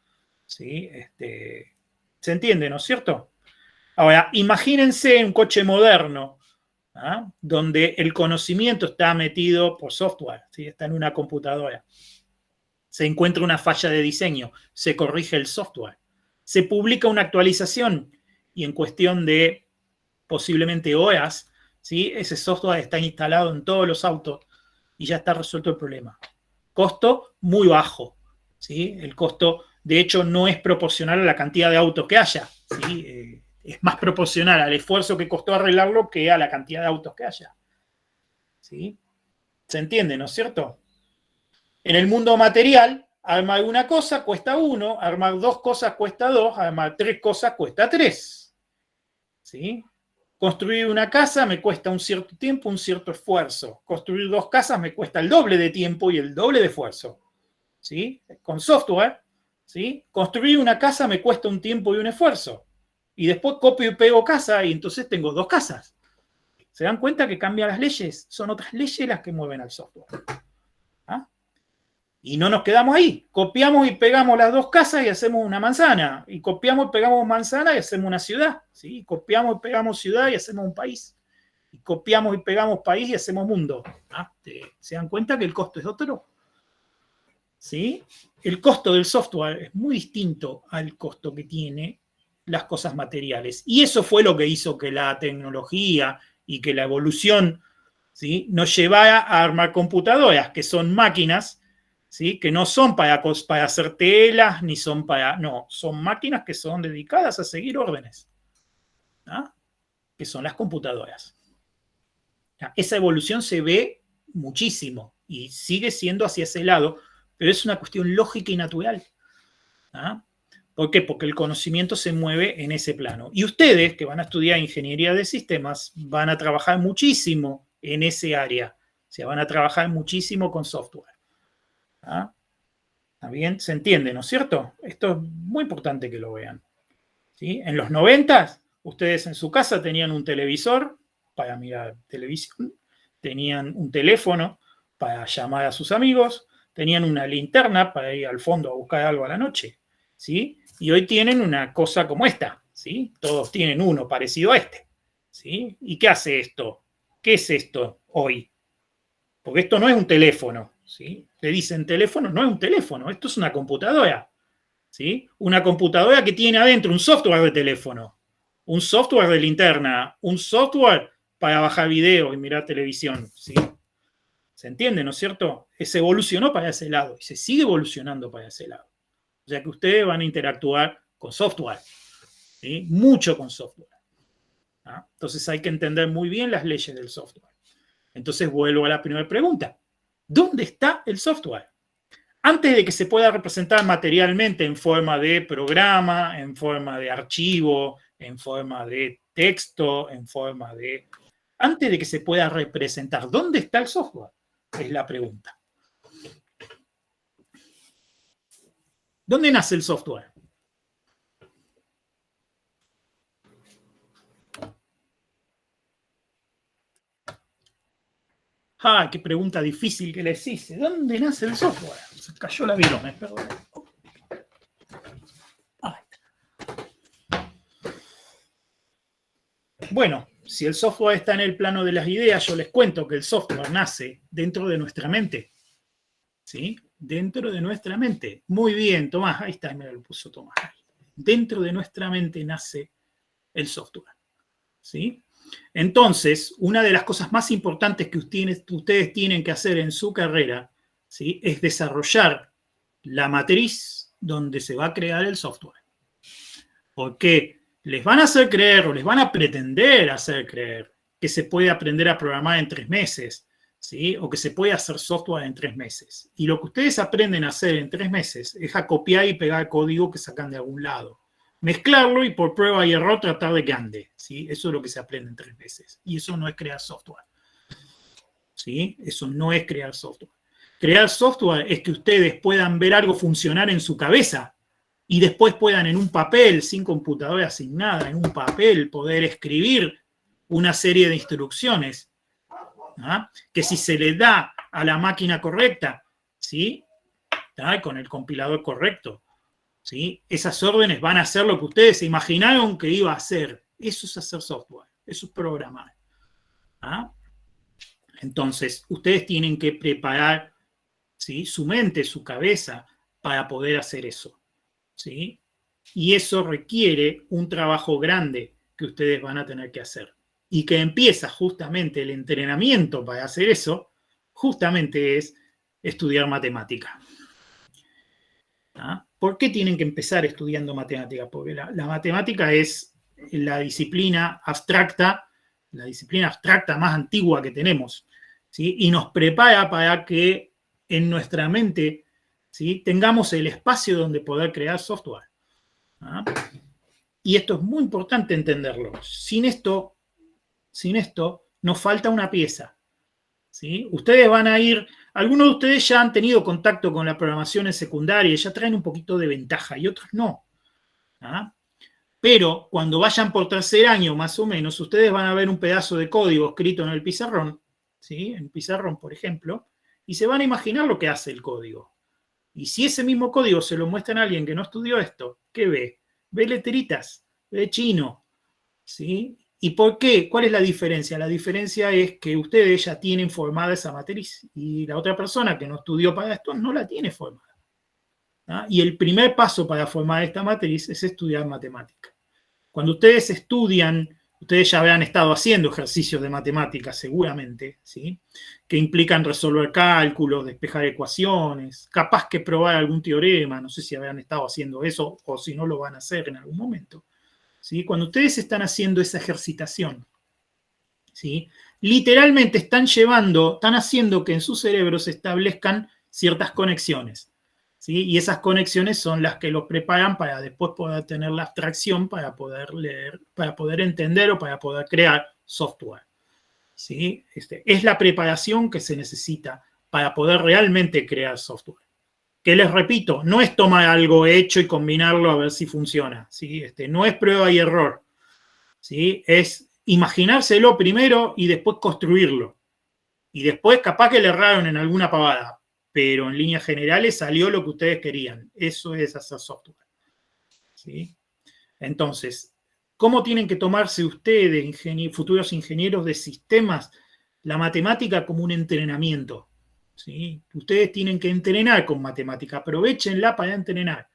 ¿sí? ¿Se entiende, no es cierto? Ahora, imagínense un coche moderno, ¿ah? Donde el conocimiento está metido por software, ¿sí? Está en una computadora. Se encuentra una falla de diseño, se corrige el software. Se publica una actualización y en cuestión de posiblemente horas, ¿sí? Ese software está instalado en todos los autos y ya está resuelto el problema. Costo muy bajo, ¿sí? El costo, de hecho, no es proporcional a la cantidad de autos que haya, ¿sí? Es más proporcional al esfuerzo que costó arreglarlo que a la cantidad de autos que haya. ¿Sí? ¿Se entiende, no es cierto? En el mundo material, armar una cosa cuesta 1, armar 2 cosas cuesta 2, armar 3 cosas cuesta 3. ¿Sí? Construir una casa me cuesta un cierto tiempo, un cierto esfuerzo. Construir 2 casas me cuesta el doble de tiempo y el doble de esfuerzo. ¿Sí? Con software, ¿sí? Construir una casa me cuesta un tiempo y un esfuerzo. Y después copio y pego casa y entonces tengo 2 casas. ¿Se dan cuenta que cambian las leyes? Son otras leyes las que mueven al software. ¿Ah? Y no nos quedamos ahí. Copiamos y pegamos las 2 casas y hacemos una manzana. Y copiamos y pegamos manzana y hacemos una ciudad. ¿Sí? Copiamos y pegamos ciudad y hacemos un país. Y copiamos y pegamos país y hacemos mundo. ¿Ah? ¿Se dan cuenta que el costo es otro? ¿Sí? El costo del software es muy distinto al costo que tiene las cosas materiales. Y eso fue lo que hizo que la tecnología y que la evolución, ¿sí? Nos llevara a armar computadoras, que son máquinas, ¿sí? Que no son para hacer telas, ni son para... No, son máquinas que son dedicadas a seguir órdenes, ¿ah? Que son las computadoras. Esa evolución se ve muchísimo y sigue siendo hacia ese lado, pero es una cuestión lógica y natural. ¿Ah? ¿Por qué? Porque el conocimiento se mueve en ese plano. Y ustedes, que van a estudiar ingeniería de sistemas, van a trabajar muchísimo en ese área. O sea, van a trabajar muchísimo con software. ¿Ah? ¿Está bien? ¿Se entiende, no es cierto? Esto es muy importante que lo vean. ¿Sí? En los 90, ustedes en su casa tenían un televisor para mirar televisión, tenían un teléfono para llamar a sus amigos, tenían una linterna para ir al fondo a buscar algo a la noche, ¿sí? Y hoy tienen una cosa como esta, ¿sí? Todos tienen uno parecido a este, ¿sí? ¿Y qué hace esto? ¿Qué es esto hoy? Porque esto no es un teléfono, ¿sí? Le dicen teléfono, no es un teléfono, esto es una computadora, ¿sí? Una computadora que tiene adentro un software de teléfono, un software de linterna, un software para bajar video y mirar televisión, ¿sí? ¿Se entiende, no es cierto? Se evolucionó para ese lado y se sigue evolucionando para ese lado. O sea que ustedes van a interactuar con software, ¿sí? Mucho con software. ¿Ah? Entonces hay que entender muy bien las leyes del software. Entonces vuelvo a la primera pregunta. ¿Dónde está el software? Antes de que se pueda representar materialmente en forma de programa, en forma de archivo, en forma de texto, en forma de... Antes de que se pueda representar, ¿dónde está el software? Es la pregunta. ¿Dónde nace el software? Ah, qué pregunta difícil que les hice. ¿Dónde nace el software? Se cayó la virome, perdón. Bueno, si el software está en el plano de las ideas, yo les cuento que el software nace dentro de nuestra mente. ¿Sí? Dentro de nuestra mente. Muy bien, Tomás. Ahí está, me lo puso Tomás. Dentro de nuestra mente nace el software. ¿Sí? Entonces, una de las cosas más importantes que ustedes tienen que hacer en su carrera, ¿sí? Es desarrollar la matriz donde se va a crear el software. Porque les van a hacer creer o les van a pretender hacer creer que se puede aprender a programar en 3 meses, ¿sí? O que se puede hacer software en 3 meses. Y lo que ustedes aprenden a hacer en 3 meses es a copiar y pegar código que sacan de algún lado. Mezclarlo y por prueba y error tratar de que ande, ¿sí? Eso es lo que se aprende en 3 meses. Y eso no es crear software, ¿sí? Eso no es crear software. Crear software es que ustedes puedan ver algo funcionar en su cabeza y después puedan en un papel, sin computadora, sin nada, en un papel, poder escribir una serie de instrucciones, ¿ah? Que si se le da a la máquina correcta, ¿sí? ¿Ah? Con el compilador correcto, ¿sí? Esas órdenes van a hacer lo que ustedes se imaginaron que iba a hacer. Eso es hacer software, eso es programar. ¿Ah? Entonces, ustedes tienen que preparar, ¿sí? Su mente, su cabeza, para poder hacer eso, ¿sí? Y eso requiere un trabajo grande que ustedes van a tener que hacer. Y que empieza justamente el entrenamiento para hacer eso, justamente es estudiar matemática. ¿Ah? ¿Por qué tienen que empezar estudiando matemática? Porque la matemática es la disciplina abstracta más antigua que tenemos, ¿sí? Y nos prepara para que en nuestra mente, ¿sí? Tengamos el espacio donde poder crear software. ¿Ah? Y esto es muy importante entenderlo. Sin esto nos falta una pieza, ¿sí? Ustedes van a ir, algunos de ustedes ya han tenido contacto con la programación en secundaria, ya traen un poquito de ventaja y otros no. ¿Ah? Pero cuando vayan por 3er año, más o menos, ustedes van a ver un pedazo de código escrito en el pizarrón, ¿sí? En pizarrón, por ejemplo, y se van a imaginar lo que hace el código. Y si ese mismo código se lo muestran a alguien que no estudió esto, ¿qué ve? Ve leteritas, ve chino, ¿sí? ¿Y por qué? ¿Cuál es la diferencia? La diferencia es que ustedes ya tienen formada esa matriz y la otra persona que no estudió para esto no la tiene formada. ¿Ah? Y el primer paso para formar esta matriz es estudiar matemática. Cuando ustedes estudian, ustedes ya habrán estado haciendo ejercicios de matemática seguramente, ¿sí? Que implican resolver cálculos, despejar ecuaciones, capaz que probar algún teorema, no sé si habrán estado haciendo eso o si no lo van a hacer en algún momento. ¿Sí? Cuando ustedes están haciendo esa ejercitación, ¿sí? Literalmente están haciendo que en su cerebro se establezcan ciertas conexiones, ¿sí? Y esas conexiones son las que los preparan para después poder tener la abstracción, para poder leer, para poder entender o para poder crear software, ¿sí? Es la preparación que se necesita para poder realmente crear software. Que les repito, no es tomar algo hecho y combinarlo a ver si funciona, ¿sí? No es prueba y error, ¿sí? Es imaginárselo primero y después construirlo. Y después capaz que le erraron en alguna pavada, pero en líneas generales salió lo que ustedes querían. Eso es hacer software, ¿sí? Entonces, ¿cómo tienen que tomarse ustedes, futuros ingenieros de sistemas, la matemática como un entrenamiento? ¿Sí? Ustedes tienen que entrenar con matemática, aprovechenla para entrenar,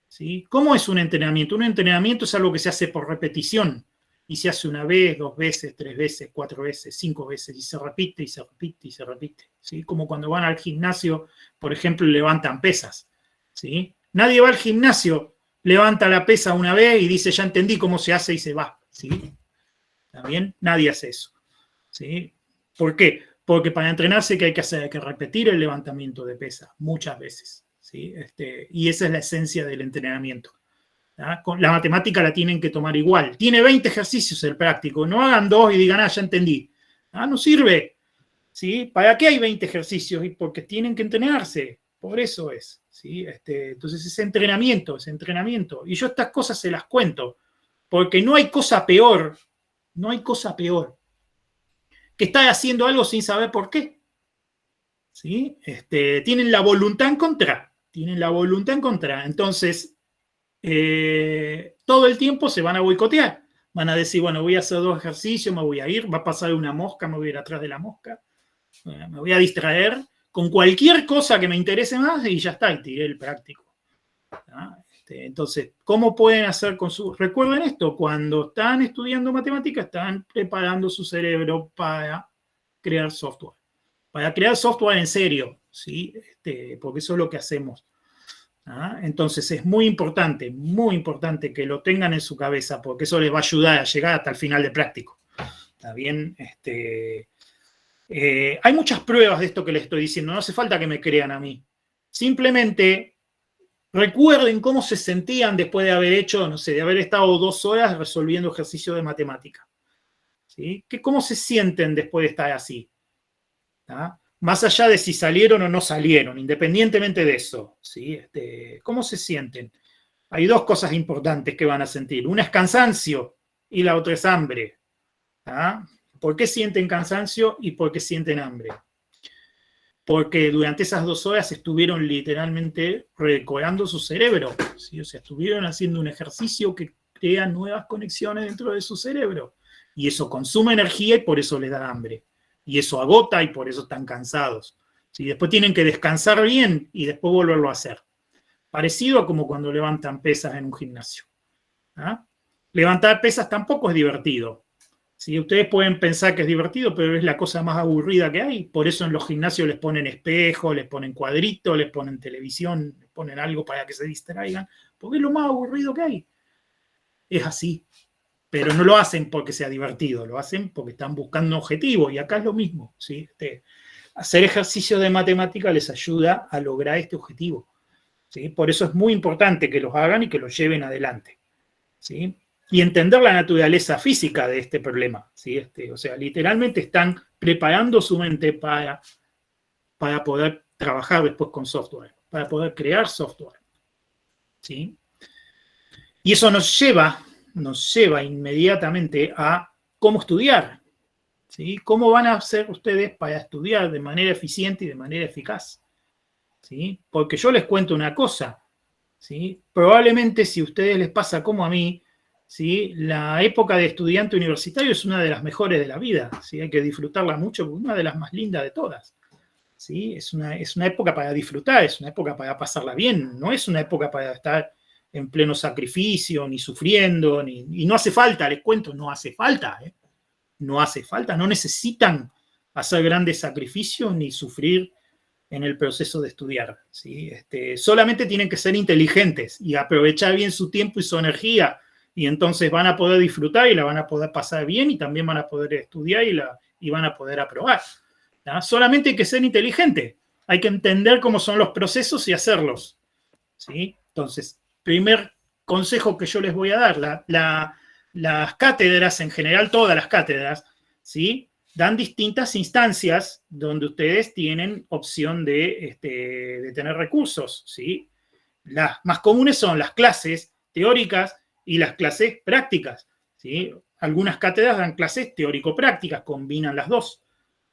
¿sí? ¿Cómo es un entrenamiento? Un entrenamiento es algo que se hace por repetición y se hace 1 vez, 2 veces, 3 veces, 4 veces, 5 veces y se repite y se repite y se repite, ¿sí? Como cuando van al gimnasio, por ejemplo, y levantan pesas, ¿sí? Nadie va al gimnasio, levanta la pesa 1 vez y dice ya entendí cómo se hace y se va, ¿sí? ¿Está bien? Nadie hace eso, ¿sí? ¿Por qué? Porque para entrenarse, ¿qué hay que hacer? Hay que repetir el levantamiento de pesa muchas veces, ¿sí? Y esa es la esencia del entrenamiento. ¿Ah? La matemática la tienen que tomar igual. Tiene 20 ejercicios el práctico. No hagan 2 y digan, ya entendí. ¿Ah? No sirve, ¿sí? ¿Para qué hay 20 ejercicios? Y porque tienen que entrenarse. Por eso es, ¿sí? Entonces es entrenamiento, es entrenamiento. Y yo estas cosas se las cuento, porque no hay cosa peor, no hay cosa peor que estar haciendo algo sin saber por qué. ¿Sí? Tienen la voluntad en contra, tienen la voluntad en contra. Entonces, todo el tiempo se van a boicotear. Van a decir, bueno, voy a hacer 2 ejercicios, me voy a ir, va a pasar una mosca, me voy a ir atrás de la mosca, me voy a distraer con cualquier cosa que me interese más y ya está, y tiré el práctico. ¿Ah? Entonces, ¿cómo pueden hacer con su... Recuerden esto, cuando están estudiando matemáticas, están preparando su cerebro para crear software. Para crear software en serio, ¿sí? Porque eso es lo que hacemos. ¿Ah? Entonces es muy importante que lo tengan en su cabeza, porque eso les va a ayudar a llegar hasta el final de práctico. ¿Está bien? Hay muchas pruebas de esto que les estoy diciendo, no hace falta que me crean a mí. Simplemente recuerden cómo se sentían después de haber hecho, no sé, de haber estado 2 horas resolviendo ejercicios de matemática. ¿Sí? ¿Cómo se sienten después de estar así? ¿Ah? Más allá de si salieron o no salieron, independientemente de eso, ¿sí? ¿Cómo se sienten? Hay 2 cosas importantes que van a sentir. Una es cansancio y la otra es hambre. ¿Ah? ¿Por qué sienten cansancio y por qué sienten hambre? Porque durante esas 2 horas estuvieron literalmente redecorando su cerebro, ¿sí? O sea, estuvieron haciendo un ejercicio que crea nuevas conexiones dentro de su cerebro. Y eso consume energía y por eso les da hambre. Y eso agota y por eso están cansados. ¿Sí? Después tienen que descansar bien y después volverlo a hacer. Parecido a como cuando levantan pesas en un gimnasio. ¿Ah? Levantar pesas tampoco es divertido. ¿Sí? Ustedes pueden pensar que es divertido, pero es la cosa más aburrida que hay. Por eso en los gimnasios les ponen espejos, les ponen cuadritos, les ponen televisión, les ponen algo para que se distraigan, porque es lo más aburrido que hay. Es así. Pero no lo hacen porque sea divertido, lo hacen porque están buscando un objetivo, y acá es lo mismo, ¿sí? Hacer ejercicio de matemática les ayuda a lograr este objetivo, ¿sí? Por eso es muy importante que los hagan y que los lleven adelante, ¿sí? Y entender la naturaleza física de este problema, ¿sí? O sea, literalmente están preparando su mente para poder trabajar después con software, para poder crear software, ¿sí? Y eso nos lleva inmediatamente a cómo estudiar, ¿sí? ¿Cómo van a hacer ustedes para estudiar de manera eficiente y de manera eficaz? ¿Sí? Porque yo les cuento una cosa, ¿sí? Probablemente si a ustedes les pasa como a mí, ¿sí? La época de estudiante universitario es una de las mejores de la vida, ¿sí? Hay que disfrutarla mucho, una de las más lindas de todas, ¿sí? Es una época para disfrutar, es una época para pasarla bien, no es una época para estar en pleno sacrificio, ni sufriendo, y no hace falta, les cuento, no hace falta, ¿eh? No hace falta, no necesitan hacer grandes sacrificios ni sufrir en el proceso de estudiar, ¿sí? Solamente tienen que ser inteligentes y aprovechar bien su tiempo y su energía, y entonces van a poder disfrutar y la van a poder pasar bien y también van a poder estudiar y van a poder aprobar. ¿Ya? Solamente hay que ser inteligente, hay que entender cómo son los procesos y hacerlos, ¿sí? Entonces, primer consejo que yo les voy a dar, las cátedras en general, todas las cátedras, ¿sí? Dan distintas instancias donde ustedes tienen opción de tener recursos, ¿sí? Las más comunes son las clases teóricas y las clases prácticas, ¿sí? Algunas cátedras dan clases teórico-prácticas, combinan las dos,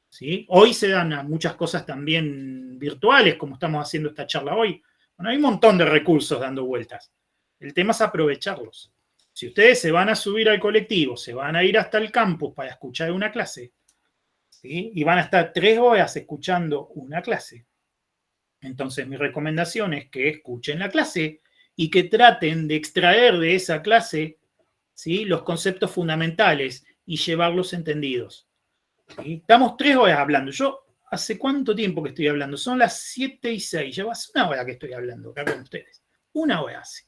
¿sí? Hoy se dan muchas cosas también virtuales, como estamos haciendo esta charla hoy. Bueno, hay un montón de recursos dando vueltas. El tema es aprovecharlos. Si ustedes se van a subir al colectivo, se van a ir hasta el campus para escuchar una clase, ¿sí? Y van a estar 3 horas escuchando una clase, entonces mi recomendación es que escuchen la clase y que traten de extraer de esa clase, ¿sí? Los conceptos fundamentales y llevarlos entendidos, ¿sí? Estamos 3 horas hablando. Yo, ¿hace cuánto tiempo que estoy hablando? Son las 7:06. Llevo hace 1 hora que estoy hablando acá con ustedes. 1 hora hace.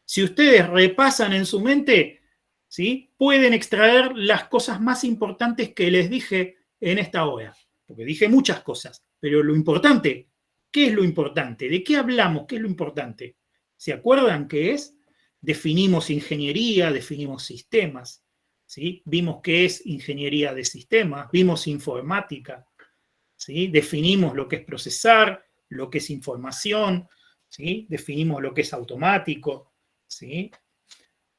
Si ustedes repasan en su mente, ¿sí? Pueden extraer las cosas más importantes que les dije en esta hora. Porque dije muchas cosas, pero lo importante, ¿qué es lo importante? ¿De qué hablamos? ¿Qué es lo importante? ¿Se acuerdan qué es? Definimos ingeniería, definimos sistemas, ¿sí? Vimos qué es ingeniería de sistemas, vimos informática, ¿sí? Definimos lo que es procesar, lo que es información, ¿sí? Definimos lo que es automático, ¿sí?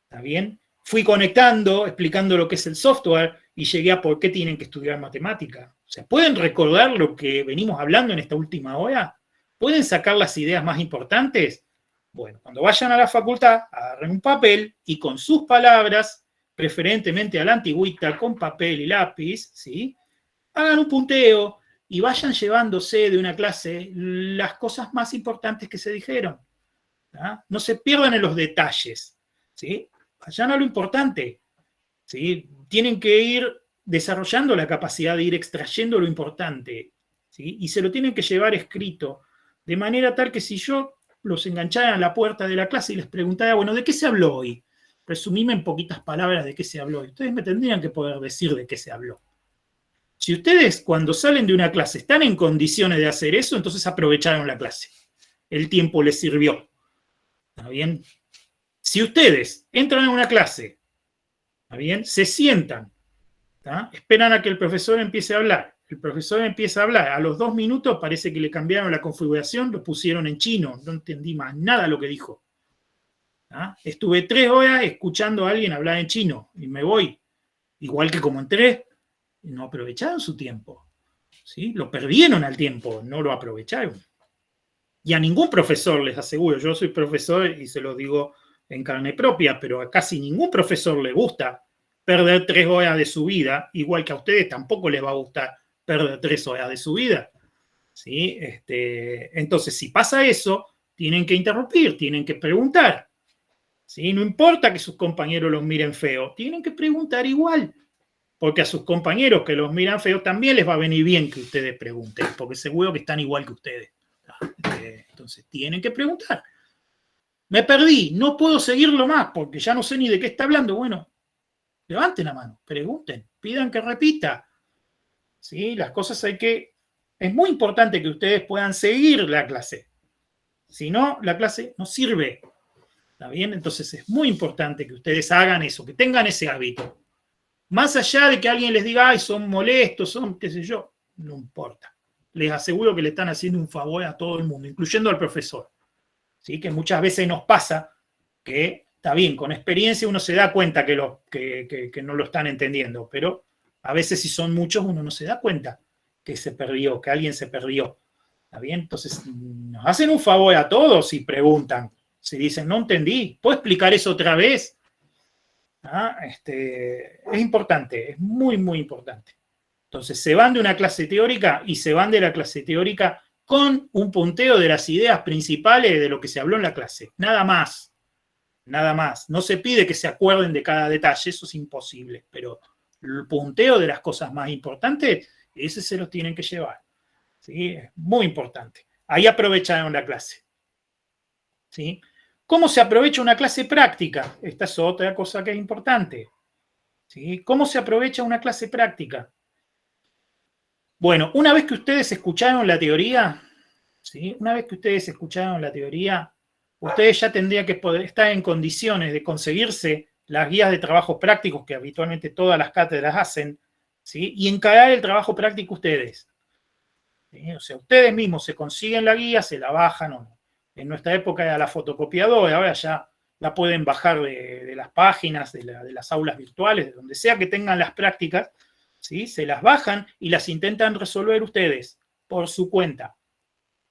¿Está bien? Fui conectando, explicando lo que es el software y llegué a por qué tienen que estudiar matemática. O sea, ¿pueden recordar lo que venimos hablando en esta última hora? ¿Pueden sacar las ideas más importantes? Bueno, cuando vayan a la facultad, agarren un papel y con sus palabras, preferentemente a la antigüita, con papel y lápiz, ¿sí? Hagan un punteo y vayan llevándose de una clase las cosas más importantes que se dijeron. ¿Ah? No se pierdan en los detalles, ¿sí? Vayan a lo importante, ¿sí? Tienen que ir desarrollando la capacidad de ir extrayendo lo importante, ¿sí? Y se lo tienen que llevar escrito, de manera tal que si yo los enganchara en la puerta de la clase y les preguntara, bueno, ¿de qué se habló hoy? Resumime en poquitas palabras de qué se habló hoy. Ustedes me tendrían que poder decir de qué se habló. Si ustedes cuando salen de una clase están en condiciones de hacer eso, entonces aprovecharon la clase. El tiempo les sirvió. ¿Está bien? Si ustedes entran a una clase, ¿está bien? Se sientan, ¿está? Esperan a que el profesor empiece a hablar. El profesor empieza a hablar. A los 2 minutos parece que le cambiaron la configuración, lo pusieron en chino. No entendí más nada lo que dijo. ¿Está? Estuve 3 horas escuchando a alguien hablar en chino y me voy. Igual que como entré, no aprovecharon su tiempo. ¿Sí? Lo perdieron al tiempo, no lo aprovecharon. Y a ningún profesor, les aseguro, yo soy profesor y se lo digo en carne propia, pero a casi ningún profesor le gusta perder 3 horas de su vida, igual que a ustedes tampoco les va a gustar perder 3 horas de su vida. ¿Sí? Entonces, si pasa eso, tienen que interrumpir, tienen que preguntar. ¿Sí? No importa que sus compañeros los miren feo, tienen que preguntar igual. Porque a sus compañeros que los miran feo también les va a venir bien que ustedes pregunten, porque seguro que están igual que ustedes. Entonces, tienen que preguntar. Me perdí, no puedo seguirlo más porque ya no sé ni de qué está hablando. Bueno, levanten la mano, pregunten, pidan que repita. ¿Sí? Las cosas hay que... Es muy importante que ustedes puedan seguir la clase. Si no, la clase no sirve. ¿Está bien? Entonces es muy importante que ustedes hagan eso, que tengan ese hábito. Más allá de que alguien les diga, ay, son molestos, son qué sé yo, no importa. Les aseguro que le están haciendo un favor a todo el mundo, incluyendo al profesor. ¿Sí? Que muchas veces nos pasa que, está bien, con experiencia uno se da cuenta que no lo están entendiendo, pero a veces si son muchos uno no se da cuenta que se perdió, que alguien se perdió. ¿Está bien? Entonces nos hacen un favor a todos si preguntan, si dicen, no entendí, ¿puedo explicar eso otra vez? Es importante, es muy, muy importante. Entonces se van de una clase teórica y se van de la clase teórica con un punteo de las ideas principales de lo que se habló en la clase. Nada más. Nada más. No se pide que se acuerden de cada detalle, eso es imposible, pero el punteo de las cosas más importantes, ese se los tienen que llevar. ¿Sí? Es muy importante. Ahí aprovecharon la clase. ¿Sí? ¿Cómo se aprovecha una clase práctica? Esta es otra cosa que es importante. ¿Sí? ¿Cómo se aprovecha una clase práctica? Bueno, una vez que ustedes escucharon la teoría, ¿sí? Una vez que ustedes escucharon la teoría, ustedes ya tendrían que poder estar en condiciones de conseguirse las guías de trabajos prácticos que habitualmente todas las cátedras hacen, ¿sí? Y encarar el trabajo práctico ustedes. ¿Sí? O sea, ustedes mismos se consiguen la guía, se la bajan. En nuestra época era la fotocopiadora, ahora ya la pueden bajar de las páginas, de las aulas virtuales, de donde sea que tengan las prácticas, ¿sí? Se las bajan y las intentan resolver ustedes por su cuenta.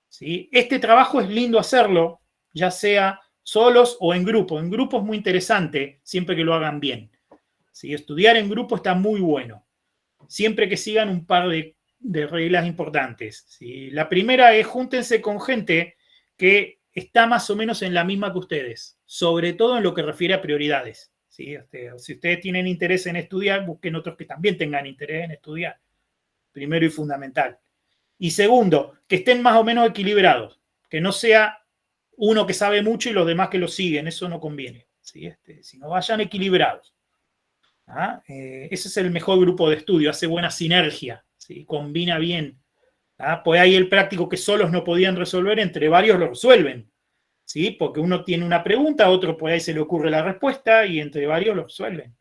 ¿Sí? Este trabajo es lindo hacerlo, ya sea solos o en grupo. En grupo es muy interesante, siempre que lo hagan bien. ¿Sí? Estudiar en grupo está muy bueno, siempre que sigan un par de reglas importantes. ¿Sí? La primera es júntense con gente que está más o menos en la misma que ustedes, sobre todo en lo que refiere a prioridades. ¿Sí? Si ustedes tienen interés en estudiar, busquen otros que también tengan interés en estudiar. Primero y fundamental. Y segundo, que estén más o menos equilibrados, que no sea uno que sabe mucho y los demás que lo siguen, eso no conviene. ¿Sí? Sino vayan equilibrados. Ese es el mejor grupo de estudio, hace buena sinergia, ¿sí? Combina bien. Pues hay el práctico que solos no podían resolver, entre varios lo resuelven. ¿Sí? Porque uno tiene una pregunta, otro por ahí se le ocurre la respuesta y entre varios lo resuelven.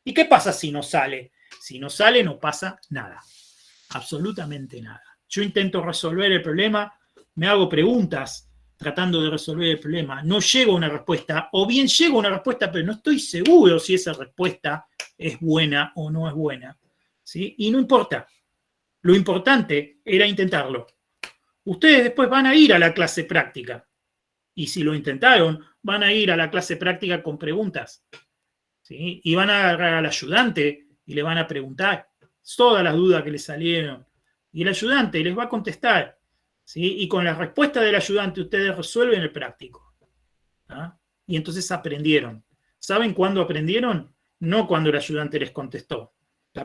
¿Y qué pasa si no sale? Si no sale no pasa nada, absolutamente nada. Yo intento resolver el problema, me hago preguntas tratando de resolver el problema, no llego a una respuesta, o bien llego a una respuesta, pero no estoy seguro si esa respuesta es buena o no es buena, ¿sí? Y no importa, lo importante era intentarlo. Ustedes después van a ir a la clase práctica, y si lo intentaron, van a ir a la clase práctica con preguntas, ¿sí? Y van a agarrar al ayudante y le van a preguntar todas las dudas que les salieron, y el ayudante les va a contestar, ¿sí? Y con la respuesta del ayudante ustedes resuelven el práctico, ¿ah? Y entonces aprendieron. ¿Saben cuándo aprendieron? No cuando el ayudante les contestó.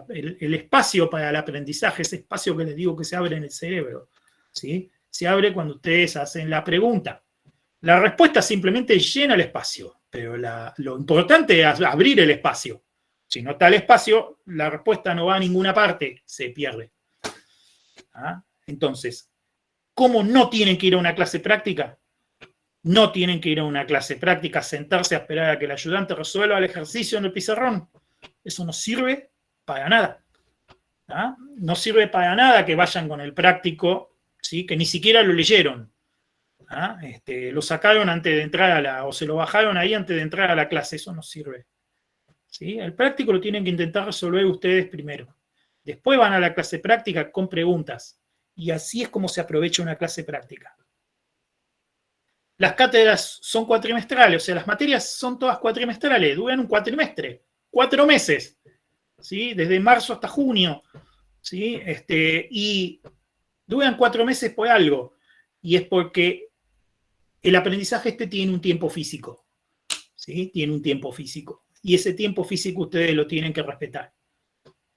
El espacio para el aprendizaje, ese espacio que les digo que se abre en el cerebro, ¿sí? Se abre cuando ustedes hacen la pregunta. La respuesta simplemente llena el espacio, pero lo importante es abrir el espacio. Si no está el espacio, la respuesta no va a ninguna parte, se pierde. ¿Ah? Entonces, ¿cómo no tienen que ir a una clase práctica? No tienen que ir a una clase práctica, sentarse a esperar a que el ayudante resuelva el ejercicio en el pizarrón. Eso no sirve para nada. ¿Ah? No sirve para nada que vayan con el práctico, ¿sí? Que ni siquiera lo leyeron. ¿Ah? Lo sacaron antes de entrar o se lo bajaron ahí antes de entrar a la clase. Eso no sirve. ¿Sí? El práctico lo tienen que intentar resolver ustedes primero. Después van a la clase práctica con preguntas. Y así es como se aprovecha una clase práctica. Las cátedras son cuatrimestrales, o sea, las materias son todas cuatrimestrales, duran un cuatrimestre, 4 meses, ¿sí? Desde marzo hasta junio, ¿sí? Y duran 4 meses por algo, y es porque el aprendizaje tiene un tiempo físico, ¿sí? Tiene un tiempo físico, y ese tiempo físico ustedes lo tienen que respetar.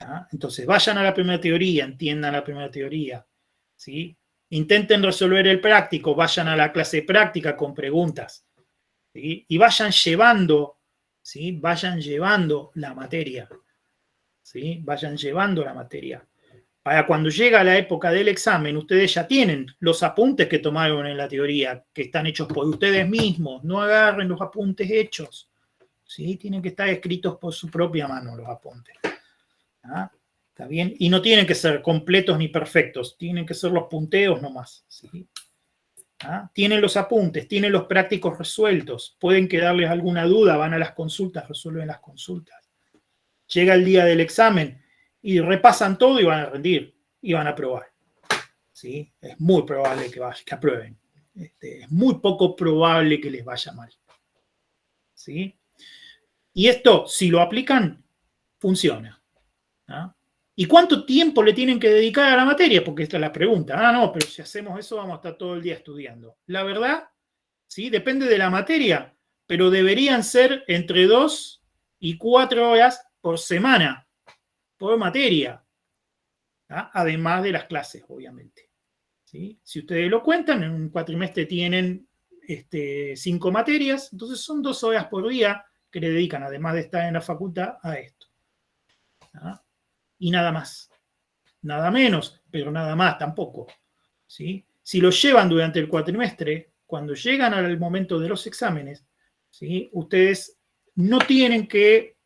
¿Ah? Entonces, vayan a la primera teoría, entiendan la primera teoría, ¿sí? Intenten resolver el práctico, vayan a la clase práctica con preguntas, ¿sí? Y vayan llevando, ¿sí? Vayan llevando la materia, ¿sí? Vayan llevando la materia. Para cuando llega la época del examen, ustedes ya tienen los apuntes que tomaron en la teoría, que están hechos por ustedes mismos. No agarren los apuntes hechos, ¿sí? Tienen que estar escritos por su propia mano los apuntes. ¿Ah? ¿Está bien? Y no tienen que ser completos ni perfectos, tienen que ser los punteos nomás, ¿sí? ¿Ah? Tienen los apuntes, tienen los prácticos resueltos, pueden quedarles alguna duda, van a las consultas, resuelven las consultas. Llega el día del examen y repasan todo y van a rendir, y van a aprobar, ¿sí? Es muy probable que aprueben. Es muy poco probable que les vaya mal, ¿sí? Y esto, si lo aplican, funciona. ¿Ah? ¿Y cuánto tiempo le tienen que dedicar a la materia? Porque esta es la pregunta. Ah, no, pero si hacemos eso vamos a estar todo el día estudiando. La verdad, ¿sí? Depende de la materia, pero deberían ser entre 2 y 4 horas por semana, por materia. ¿Ah? Además de las clases, obviamente. ¿Sí? Si ustedes lo cuentan, en un cuatrimestre tienen 5 materias, entonces son 2 horas por día que le dedican, además de estar en la facultad, a esto. ¿Ah? Y nada más, nada menos, pero nada más tampoco, ¿sí? Si lo llevan durante el cuatrimestre, cuando llegan al momento de los exámenes, ¿sí? Ustedes no tienen que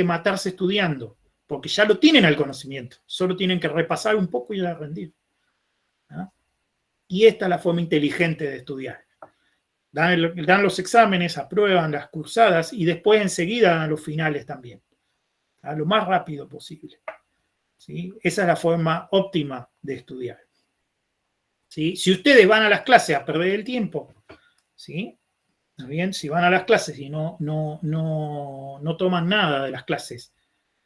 matarse estudiando, porque ya lo tienen al conocimiento, solo tienen que repasar un poco y ir a rendir. ¿Ah? Y esta es la forma inteligente de estudiar. Dan los exámenes, aprueban las cursadas y después enseguida dan los finales también. A lo más rápido posible. ¿Sí? Esa es la forma óptima de estudiar. ¿Sí? Si ustedes van a las clases a perder el tiempo, ¿sí? ¿Está bien? Si van a las clases y no toman nada de las clases,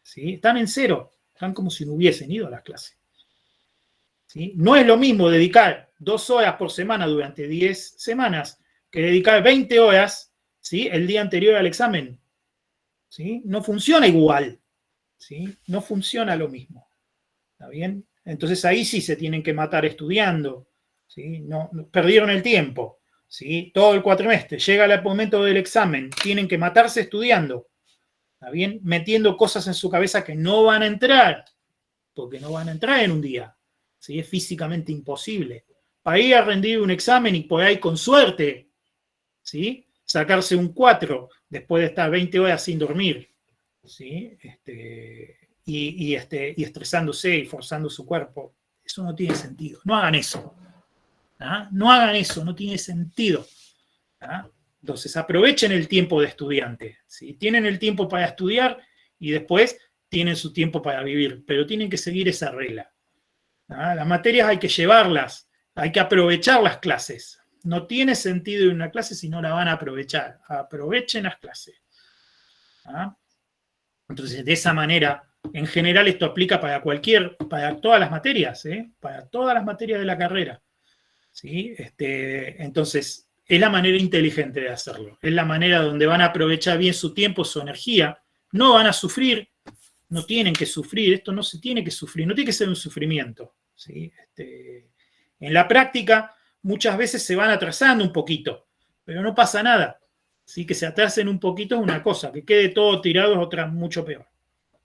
¿sí? Están en cero, están como si no hubiesen ido a las clases. ¿Sí? No es lo mismo dedicar 2 horas por semana durante 10 semanas que dedicar 20 horas, ¿sí? El día anterior al examen. ¿Sí? No funciona igual. ¿Sí? No funciona lo mismo. ¿Está bien? Entonces ahí sí se tienen que matar estudiando. ¿Sí? No, perdieron el tiempo. ¿Sí? Todo el cuatrimestre. Llega el momento del examen. Tienen que matarse estudiando. ¿Está bien? Metiendo cosas en su cabeza que no van a entrar. Porque no van a entrar en un día. ¿Sí? Es físicamente imposible. Para ir a rendir un examen y por ahí con suerte, ¿sí? Sacarse un 4 después de estar 20 horas sin dormir. ¿Sí? Y estresándose y forzando su cuerpo, Eso no tiene sentido. No hagan eso. ¿Ah? No hagan eso, no tiene sentido. ¿Ah? Entonces, aprovechen el tiempo de estudiante. ¿Sí? Tienen el tiempo para estudiar y después tienen su tiempo para vivir, pero tienen que seguir esa regla. ¿Ah? Las materias hay que llevarlas, hay que aprovechar las clases. No tiene sentido ir a una clase si no la van a aprovechar. Aprovechen las clases. ¿Ah? Entonces, de esa manera, en general esto aplica para todas las materias, ¿eh? Para todas las materias de la carrera. ¿Sí? Entonces, es la manera inteligente de hacerlo. Es la manera donde van a aprovechar bien su tiempo, su energía. No van a sufrir, no tienen que sufrir. Esto no se tiene que sufrir, no tiene que ser un sufrimiento. ¿Sí? En la práctica, muchas veces se van atrasando un poquito, pero no pasa nada. ¿Sí? Que se atrasen un poquito es una cosa, que quede todo tirado es otra mucho peor.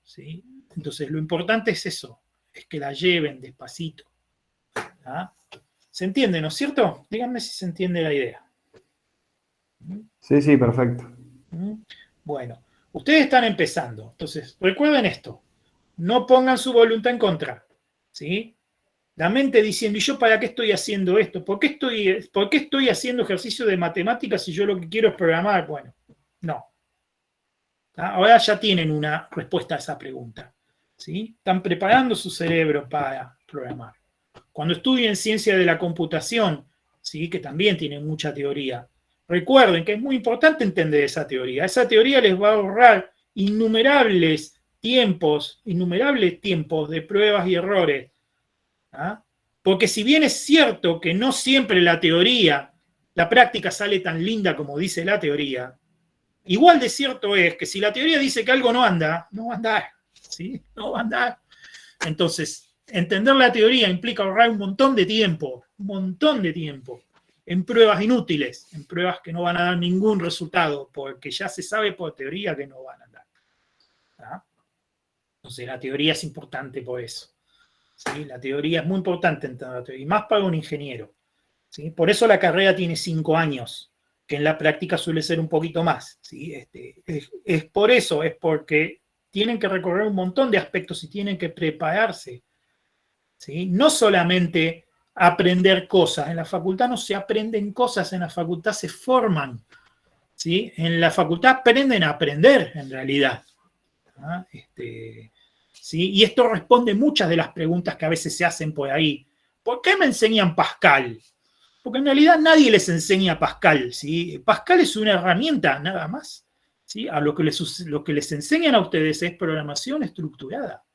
¿Sí? Entonces, lo importante es eso, es que la lleven despacito. ¿Ah? ¿Se entiende, no es cierto? Díganme si se entiende la idea. Sí, sí, perfecto. Bueno, ustedes están empezando, entonces recuerden esto, no pongan su voluntad en contra, ¿sí? La mente diciendo, ¿y yo para qué estoy haciendo esto? ¿Por qué estoy haciendo ejercicio de matemáticas si yo lo que quiero es programar? Bueno, no. Ahora ya tienen una respuesta a esa pregunta, ¿sí? Están preparando su cerebro para programar. Cuando estudien ciencia de la computación, ¿sí? Que también tienen mucha teoría, recuerden que es muy importante entender esa teoría. Esa teoría les va a ahorrar innumerables tiempos de pruebas y errores. ¿Ah? Porque si bien es cierto que no siempre la práctica sale tan linda como dice la teoría, igual de cierto es que si la teoría dice que algo no anda, no va a andar. ¿Sí? No va a andar. Entonces, entender la teoría implica ahorrar un montón de tiempo, en pruebas inútiles, en pruebas que no van a dar ningún resultado, porque ya se sabe por teoría que no van a andar. ¿Ah? Entonces, la teoría es importante por eso. ¿Sí? La teoría es muy importante entender la teoría, y más para un ingeniero. ¿Sí? Por eso la carrera tiene 5 años, que en la práctica suele ser un poquito más. ¿Sí? Es por eso, es porque tienen que recorrer un montón de aspectos y tienen que prepararse. ¿Sí? No solamente aprender cosas, en la facultad no se aprenden cosas, en la facultad se forman. ¿Sí? En la facultad aprenden a aprender, en realidad. ¿Ah? ¿Sí? Y esto responde muchas de las preguntas que a veces se hacen por ahí. ¿Por qué me enseñan Pascal? Porque en realidad nadie les enseña Pascal. ¿Sí? Pascal es una herramienta, nada más. ¿Sí? A lo que les enseñan a ustedes es programación estructurada.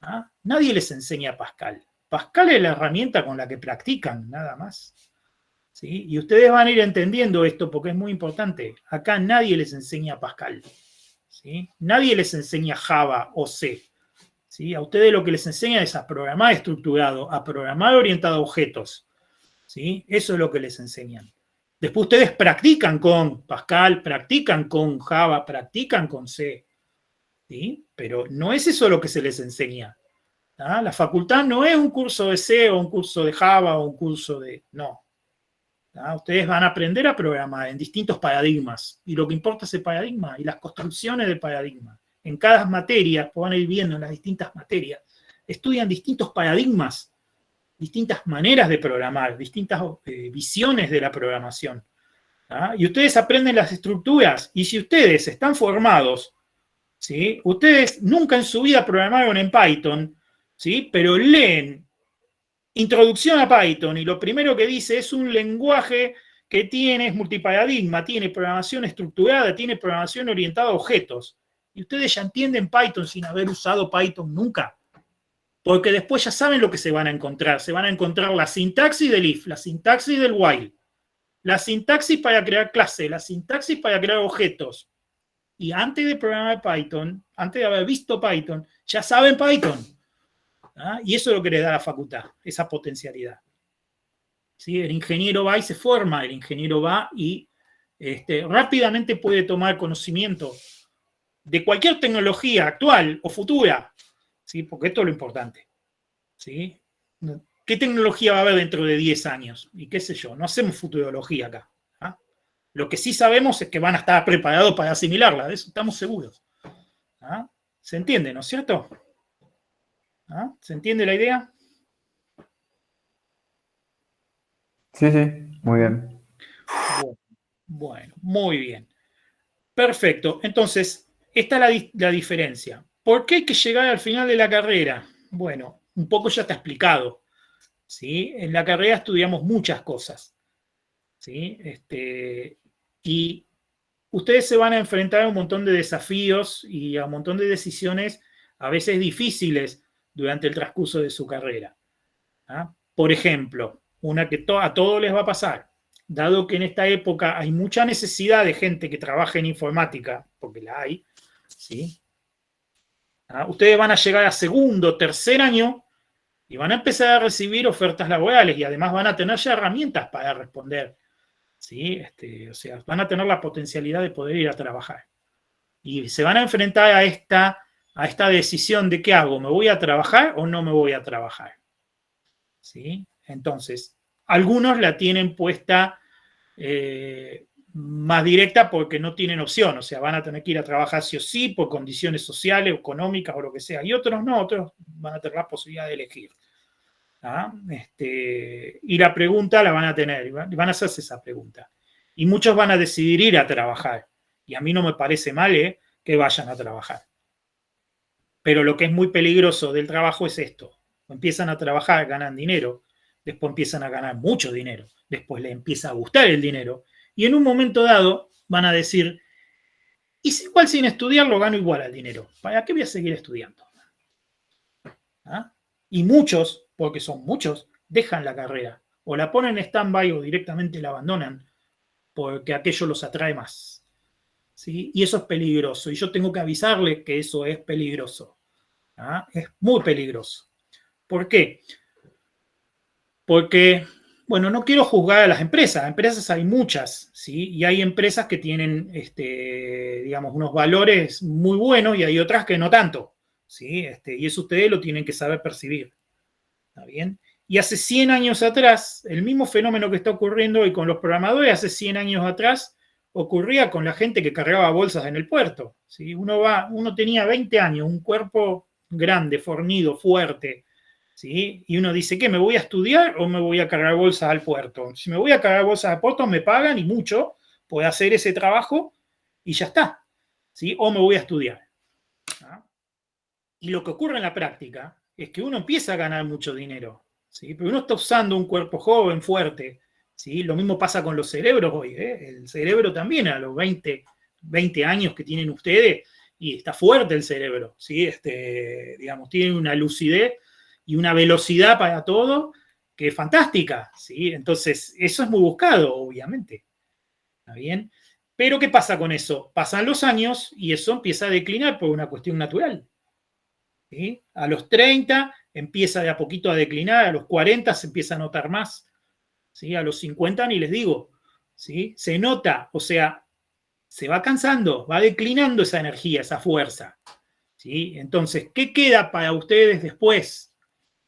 ¿Ah? Nadie les enseña Pascal. Pascal es la herramienta con la que practican, nada más. ¿Sí? Y ustedes van a ir entendiendo esto porque es muy importante. Acá nadie les enseña Pascal. ¿Sí? Nadie les enseña Java o C. ¿Sí? A ustedes lo que les enseña es a programar estructurado, a programar orientado a objetos. ¿Sí? Eso es lo que les enseñan. Después ustedes practican con Pascal, practican con Java, practican con C. ¿Sí? Pero no es eso lo que se les enseña. ¿Ah? La facultad no es un curso de C o un curso de Java o un curso de... No. ¿Ah? Ustedes van a aprender a programar en distintos paradigmas. Y lo que importa es el paradigma y las construcciones del paradigma. En cada materia, van a ir viendo en las distintas materias, estudian distintos paradigmas, distintas maneras de programar, distintas visiones de la programación. ¿Ah? Y ustedes aprenden las estructuras. Y si ustedes están formados, ¿sí? Ustedes nunca en su vida programaron en Python, ¿sí? Pero leen Introducción a Python y lo primero que dice es un lenguaje que es multiparadigma, tiene programación estructurada, tiene programación orientada a objetos. Y ustedes ya entienden Python sin haber usado Python nunca. Porque después ya saben lo que se van a encontrar. Se van a encontrar la sintaxis del if, la sintaxis del while, la sintaxis para crear clases, la sintaxis para crear objetos. Y antes de programar Python, antes de haber visto Python, ya saben Python. ¿Ah? Y eso es lo que les da la facultad, esa potencialidad. ¿Sí? El ingeniero va y se forma, el ingeniero va y rápidamente puede tomar conocimiento de cualquier tecnología actual o futura, ¿sí? Porque esto es lo importante. ¿Sí? ¿Qué tecnología va a haber dentro de 10 años? Y qué sé yo, no hacemos futurología acá. ¿Ah? Lo que sí sabemos es que van a estar preparados para asimilarla, de eso estamos seguros. ¿Ah? ¿Se entiende, no es cierto? ¿Ah? ¿Se entiende la idea? Sí, sí, muy bien. Bueno, muy bien. Perfecto. Entonces, esta es la diferencia. ¿Por qué hay que llegar al final de la carrera? Bueno, un poco ya te he explicado. ¿Sí? En la carrera estudiamos muchas cosas. ¿Sí? Y ustedes se van a enfrentar a un montón de desafíos y a un montón de decisiones a veces difíciles durante el transcurso de su carrera. ¿Ah? Por ejemplo, una que a todos les va a pasar, dado que en esta época hay mucha necesidad de gente que trabaje en informática, porque la hay, ¿sí? ¿Ah? Ustedes van a llegar a segundo, tercer año y van a empezar a recibir ofertas laborales y además van a tener ya herramientas para responder, ¿sí? O sea, van a tener la potencialidad de poder ir a trabajar. Y se van a enfrentar a esta decisión de qué hago, ¿me voy a trabajar o no me voy a trabajar? ¿Sí? Entonces, algunos la tienen puesta más directa porque no tienen opción, o sea, van a tener que ir a trabajar sí o sí por condiciones sociales, económicas o lo que sea, y otros no, otros van a tener la posibilidad de elegir. ¿Ah? Y la pregunta la van a tener, van a hacerse esa pregunta. Y muchos van a decidir ir a trabajar, y a mí no me parece mal que vayan a trabajar. Pero lo que es muy peligroso del trabajo es esto. Empiezan a trabajar, ganan dinero, después empiezan a ganar mucho dinero, después les empieza a gustar el dinero, y en un momento dado van a decir, y si igual sin estudiar lo gano igual al dinero, ¿para qué voy a seguir estudiando? ¿Ah? Y muchos, porque son muchos, dejan la carrera, o la ponen en stand-by o directamente la abandonan, porque aquello los atrae más. ¿Sí? Y eso es peligroso, y yo tengo que avisarles que eso es peligroso. ¿Ah? Es muy peligroso. ¿Por qué? Porque, bueno, no quiero juzgar a las empresas hay muchas, ¿sí? Y hay empresas que tienen, digamos, unos valores muy buenos y hay otras que no tanto, ¿sí? Y eso ustedes lo tienen que saber percibir, ¿está bien? Y hace 100 años atrás, el mismo fenómeno que está ocurriendo hoy con los programadores, hace 100 años atrás ocurría con la gente que cargaba bolsas en el puerto, ¿sí? Uno tenía 20 años, un cuerpo grande, fornido, fuerte, ¿sí? Y uno dice, ¿qué? ¿Me voy a estudiar o me voy a cargar bolsas al puerto? Si me voy a cargar bolsas al puerto, me pagan y mucho, puedo hacer ese trabajo y ya está, ¿sí? O me voy a estudiar. ¿Ah? Y lo que ocurre en la práctica es que uno empieza a ganar mucho dinero, ¿sí? Pero uno está usando un cuerpo joven, fuerte, ¿sí? Lo mismo pasa con los cerebros hoy, ¿eh? El cerebro también a los 20 años que tienen ustedes, y está fuerte el cerebro, ¿sí? Digamos, tiene una lucidez y una velocidad para todo que es fantástica, ¿sí? Entonces, eso es muy buscado, obviamente. ¿Está bien? Pero, ¿qué pasa con eso? Pasan los años y eso empieza a declinar por una cuestión natural. ¿Sí? A los 30 empieza de a poquito a declinar, a los 40 se empieza a notar más, ¿sí? A los 50 ni les digo, ¿sí? Se nota, o sea, se va cansando, va declinando esa energía, esa fuerza, ¿sí? Entonces, ¿qué queda para ustedes después?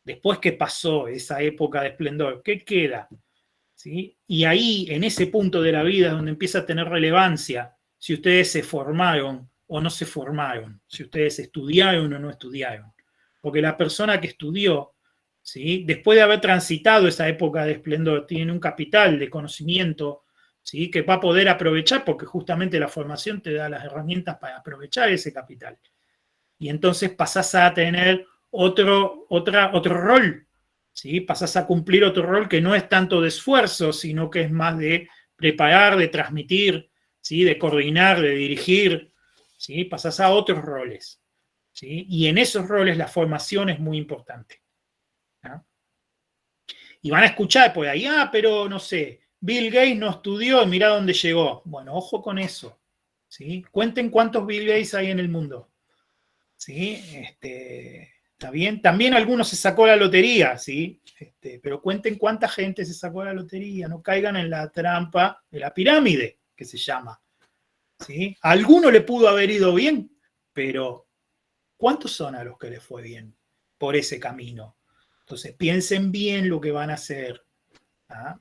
Después que pasó esa época de esplendor, ¿qué queda? ¿Sí? Y ahí, en ese punto de la vida, es donde empieza a tener relevancia si ustedes se formaron o no se formaron, si ustedes estudiaron o no estudiaron. Porque la persona que estudió, ¿sí? Después de haber transitado esa época de esplendor, tiene un capital de conocimiento, ¿sí? Que va a poder aprovechar, porque justamente la formación te da las herramientas para aprovechar ese capital. Y entonces pasás a tener otro rol, ¿sí? Pasás a cumplir otro rol que no es tanto de esfuerzo, sino que es más de preparar, de transmitir, ¿sí? De coordinar, de dirigir, ¿sí? Pasás a otros roles, ¿sí? Y en esos roles la formación es muy importante. ¿Ah? Y van a escuchar por ahí, pero no sé, Bill Gates no estudió y mirá dónde llegó. Bueno, ojo con eso, ¿sí? Cuenten cuántos Bill Gates hay en el mundo. ¿Sí? Está bien. También algunos se sacó la lotería, ¿sí? Pero cuenten cuánta gente se sacó la lotería, no caigan en la trampa de la pirámide, que se llama. ¿Sí? A alguno le pudo haber ido bien, pero ¿cuántos son a los que les fue bien por ese camino? Entonces, piensen bien lo que van a hacer. ¿Ah?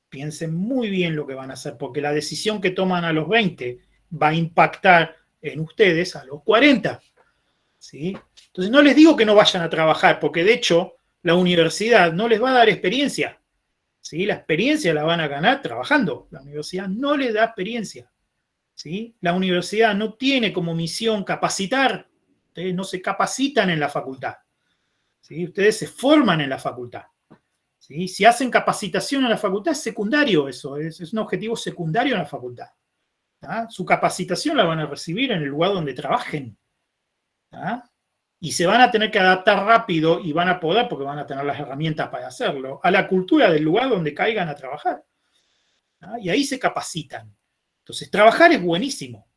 Piensen muy bien lo que van a hacer, porque la decisión que toman a los 20 va a impactar en ustedes a los 40. ¿Sí? Entonces no les digo que no vayan a trabajar, porque de hecho la universidad no les va a dar experiencia, ¿sí? La experiencia la van a ganar trabajando. La universidad no les da experiencia, ¿sí? La universidad no tiene como misión capacitar. Ustedes no se capacitan en la facultad, ¿sí? Ustedes se forman en la facultad, ¿sí? Si hacen capacitación en la facultad es secundario eso, es un objetivo secundario en la facultad. ¿Ah? Su capacitación la van a recibir en el lugar donde trabajen. ¿Ah? Y se van a tener que adaptar rápido y van a poder, porque van a tener las herramientas para hacerlo, a la cultura del lugar donde caigan a trabajar. ¿Ah? Y ahí se capacitan. Entonces, trabajar es buenísimo,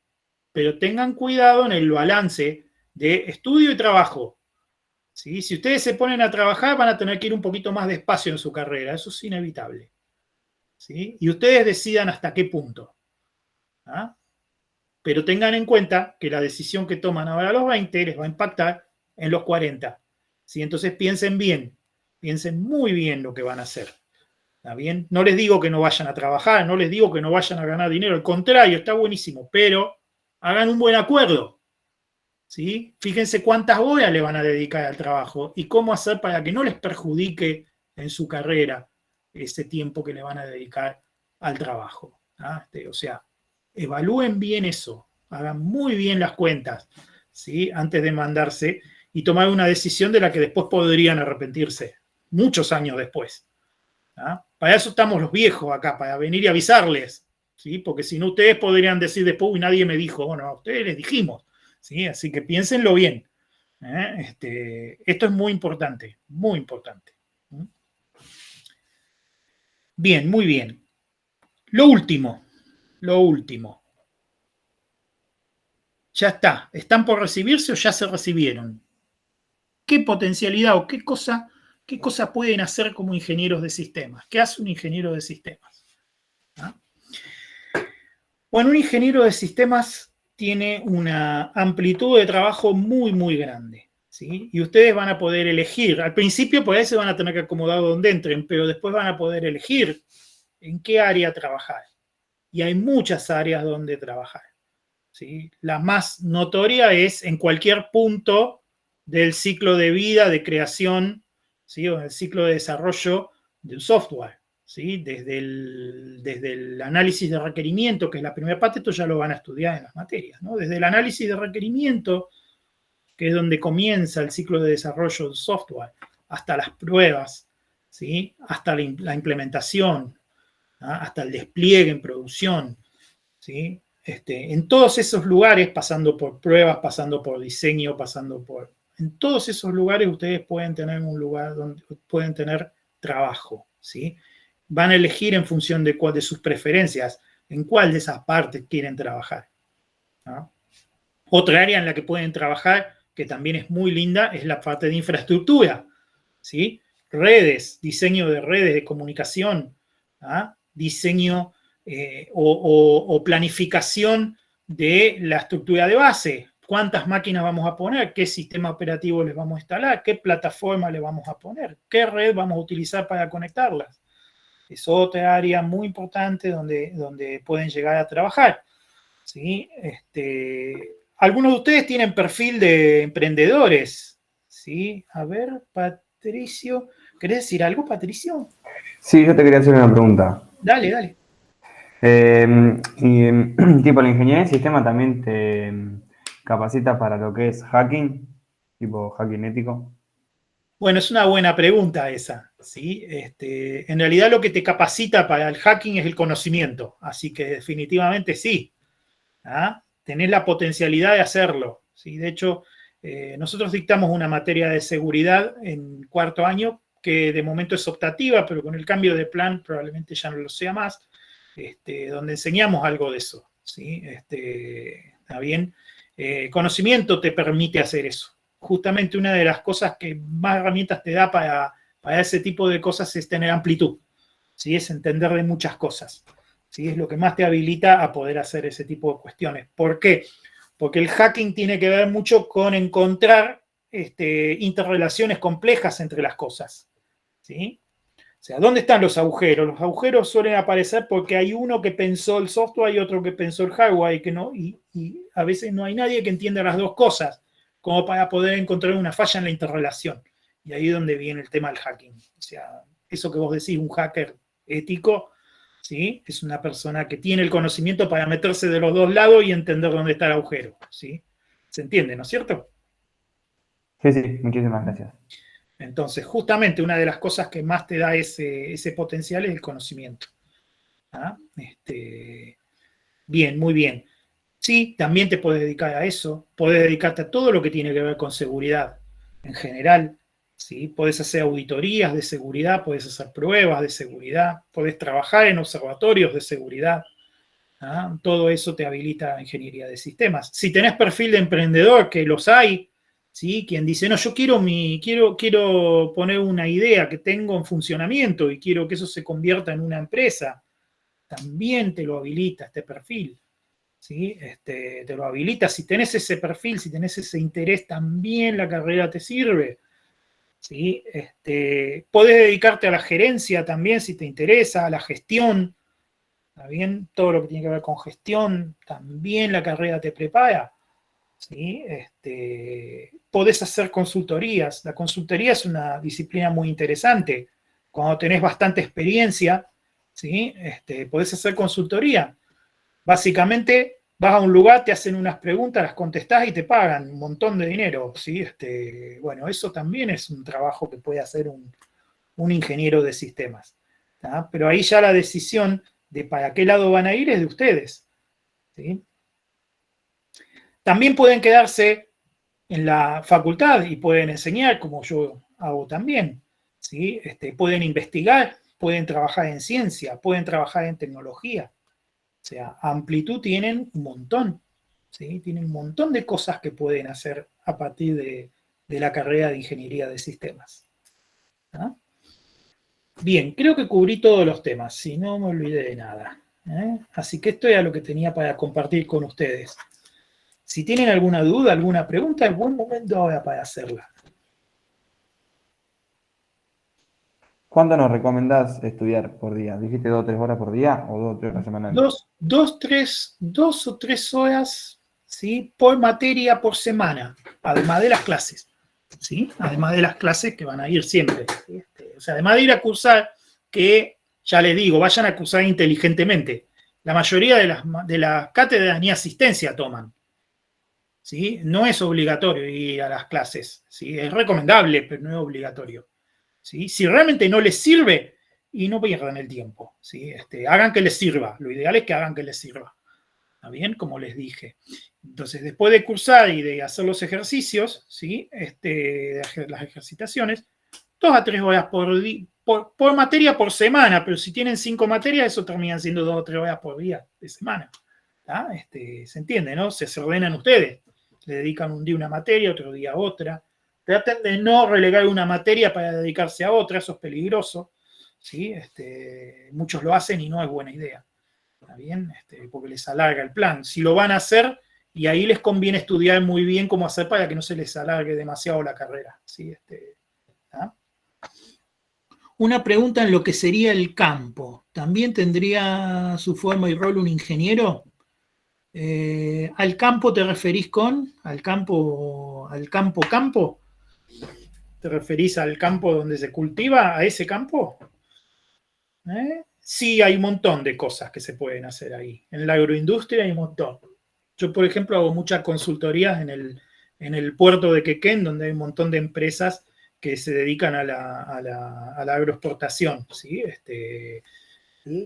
pero tengan cuidado en el balance de estudio y trabajo. ¿Sí? Si ustedes se ponen a trabajar, van a tener que ir un poquito más despacio en su carrera, eso es inevitable. ¿Sí? Y ustedes decidan hasta qué punto. ¿Ah? Pero tengan en cuenta que la decisión que toman ahora a los 20 les va a impactar en los 40. ¿Sí? Entonces piensen bien, piensen muy bien lo que van a hacer. ¿Está bien? No les digo que no vayan a trabajar, no les digo que no vayan a ganar dinero, al contrario, está buenísimo, pero hagan un buen acuerdo. ¿Sí? Fíjense cuántas horas le van a dedicar al trabajo y cómo hacer para que no les perjudique en su carrera ese tiempo que le van a dedicar al trabajo. ¿Ah? O sea, evalúen bien eso, hagan muy bien las cuentas, ¿sí? Antes de mandarse y tomar una decisión de la que después podrían arrepentirse, muchos años después. ¿Ah? Para eso estamos los viejos acá, para venir y avisarles, ¿sí? Porque si no ustedes podrían decir después, uy, nadie me dijo, bueno, a ustedes les dijimos, ¿sí? Así que piénsenlo bien. Esto es muy importante, muy importante. Bien, muy bien. Lo último. Ya está. ¿Están por recibirse o ya se recibieron? ¿Qué potencialidad o qué cosa pueden hacer como ingenieros de sistemas? ¿Qué hace un ingeniero de sistemas? ¿Ah? Bueno, un ingeniero de sistemas tiene una amplitud de trabajo muy, muy grande, ¿sí? Y ustedes van a poder elegir. Al principio por ahí se van a tener que acomodar donde entren, pero después van a poder elegir en qué área trabajar. Y hay muchas áreas donde trabajar, ¿sí? La más notoria es en cualquier punto del ciclo de vida, de creación, ¿sí? O en el ciclo de desarrollo de un software, ¿sí? Desde el análisis de requerimiento, que es la primera parte, esto ya lo van a estudiar en las materias, ¿no? Desde el análisis de requerimiento, que es donde comienza el ciclo de desarrollo del software, hasta las pruebas, ¿sí? Hasta la implementación, ¿ah? Hasta el despliegue en producción, ¿sí? En todos esos lugares, pasando por pruebas, pasando por diseño, en todos esos lugares ustedes pueden tener un lugar donde pueden tener trabajo, ¿sí? Van a elegir en función de sus preferencias, en cuál de esas partes quieren trabajar, ¿no? Otra área en la que pueden trabajar, que también es muy linda, es la parte de infraestructura, ¿sí? Redes, diseño de redes de comunicación, ¿ah? Diseño o planificación de la estructura de base. ¿Cuántas máquinas vamos a poner? ¿Qué sistema operativo les vamos a instalar? ¿Qué plataforma le vamos a poner? ¿Qué red vamos a utilizar para conectarlas? Es otra área muy importante donde pueden llegar a trabajar, ¿sí? Algunos de ustedes tienen perfil de emprendedores, ¿sí? A ver, Patricio, ¿querés decir algo, Patricio? Sí, yo te quería hacer una pregunta. Dale, dale. Tipo, la ingeniería de sistema también te capacita para lo que es hacking, tipo hacking ético. Bueno, es una buena pregunta esa, ¿sí? En realidad lo que te capacita para el hacking es el conocimiento, así que definitivamente sí. ¿Ah? Tenés la potencialidad de hacerlo, ¿sí? De hecho, nosotros dictamos una materia de seguridad en cuarto año que de momento es optativa, pero con el cambio de plan probablemente ya no lo sea más, donde enseñamos algo de eso, ¿sí? ¿Está bien? Conocimiento te permite hacer eso. Justamente una de las cosas que más herramientas te da para ese tipo de cosas es tener amplitud, ¿sí? Es entender de muchas cosas, ¿sí? Es lo que más te habilita a poder hacer ese tipo de cuestiones. ¿Por qué? Porque el hacking tiene que ver mucho con encontrar interrelaciones complejas entre las cosas, ¿sí? O sea, ¿dónde están los agujeros? Los agujeros suelen aparecer porque hay uno que pensó el software y otro que pensó el hardware y que no, y a veces no hay nadie que entienda las dos cosas como para poder encontrar una falla en la interrelación. Y ahí es donde viene el tema del hacking. O sea, eso que vos decís, un hacker ético, ¿sí? Es una persona que tiene el conocimiento para meterse de los dos lados y entender dónde está el agujero, ¿sí? ¿Se entiende, no es cierto? Sí, sí, muchísimas gracias. Entonces, justamente una de las cosas que más te da ese potencial es el conocimiento. ¿Ah? Bien, muy bien. Sí, también te puedes dedicar a eso, puedes dedicarte a todo lo que tiene que ver con seguridad en general, ¿sí? Puedes hacer auditorías de seguridad, puedes hacer pruebas de seguridad, puedes trabajar en observatorios de seguridad. ¿Ah? Todo eso te habilita a ingeniería de sistemas. Si tenés perfil de emprendedor, que los hay, ¿sí? Quien dice, no, yo quiero poner una idea que tengo en funcionamiento y quiero que eso se convierta en una empresa, también te lo habilita este perfil. ¿Sí? Te lo habilita. Si tenés ese perfil, si tenés ese interés, también la carrera te sirve. ¿Sí? Podés dedicarte a la gerencia también si te interesa, a la gestión. ¿Está bien? Todo lo que tiene que ver con gestión, también la carrera te prepara. ¿Sí? Podés hacer consultorías. La consultoría es una disciplina muy interesante. Cuando tenés bastante experiencia, ¿sí? Podés hacer consultoría. Básicamente, vas a un lugar, te hacen unas preguntas, las contestás y te pagan un montón de dinero. ¿Sí? Bueno, eso también es un trabajo que puede hacer un ingeniero de sistemas. ¿Tá? Pero ahí ya la decisión de para qué lado van a ir es de ustedes. ¿Sí? También pueden quedarse en la facultad y pueden enseñar, como yo hago también. ¿Sí? Pueden investigar, pueden trabajar en ciencia, pueden trabajar en tecnología. O sea, amplitud tienen un montón, ¿sí? Tienen un montón de cosas que pueden hacer a partir de la carrera de ingeniería de sistemas. ¿Ah? Bien, creo que cubrí todos los temas, si no me olvidé de nada. Así que esto era lo que tenía para compartir con ustedes. Si tienen alguna duda, alguna pregunta, es buen momento ahora para hacerla. ¿Cuánto nos recomendás estudiar por día? ¿Dijiste 2 o 3 horas por día o 2 o 3 horas semanales? Dos o tres horas, ¿sí? Por materia por semana, además de las clases. ¿Sí? Además de las clases que van a ir siempre. ¿Sí? O sea, además de ir a cursar, que ya les digo, vayan a cursar inteligentemente. La mayoría de las cátedras ni asistencia toman. ¿Sí? No es obligatorio ir a las clases. ¿Sí? Es recomendable, pero no es obligatorio. ¿Sí? Si realmente no les sirve, y no pierdan el tiempo. ¿Sí? Hagan que les sirva. Lo ideal es que hagan que les sirva. ¿Está bien? Como les dije. Entonces, después de cursar y de hacer los ejercicios, ¿sí? Las ejercitaciones, 2 a 3 horas por materia por semana, pero si tienen 5 materias, eso termina siendo 2 o 3 horas por día de semana. Se entiende, ¿no? Se ordenan ustedes. Le dedican un día una materia, otro día otra. Traten de no relegar una materia para dedicarse a otra, eso es peligroso. ¿Sí? Muchos lo hacen y no es buena idea. ¿Está bien? Porque les alarga el plan. Si lo van a hacer, y ahí les conviene estudiar muy bien cómo hacer para que no se les alargue demasiado la carrera. ¿Sí? ¿Ah? Una pregunta en lo que sería el campo. ¿También tendría su forma y rol un ingeniero? ¿Al campo te referís con? ¿Al campo? ¿Te referís al campo donde se cultiva? ¿A ese campo? Sí, hay un montón de cosas que se pueden hacer ahí. En la agroindustria hay un montón. Yo, por ejemplo, hago muchas consultorías en el puerto de Quequén, donde hay un montón de empresas que se dedican a la agroexportación. ¿Sí?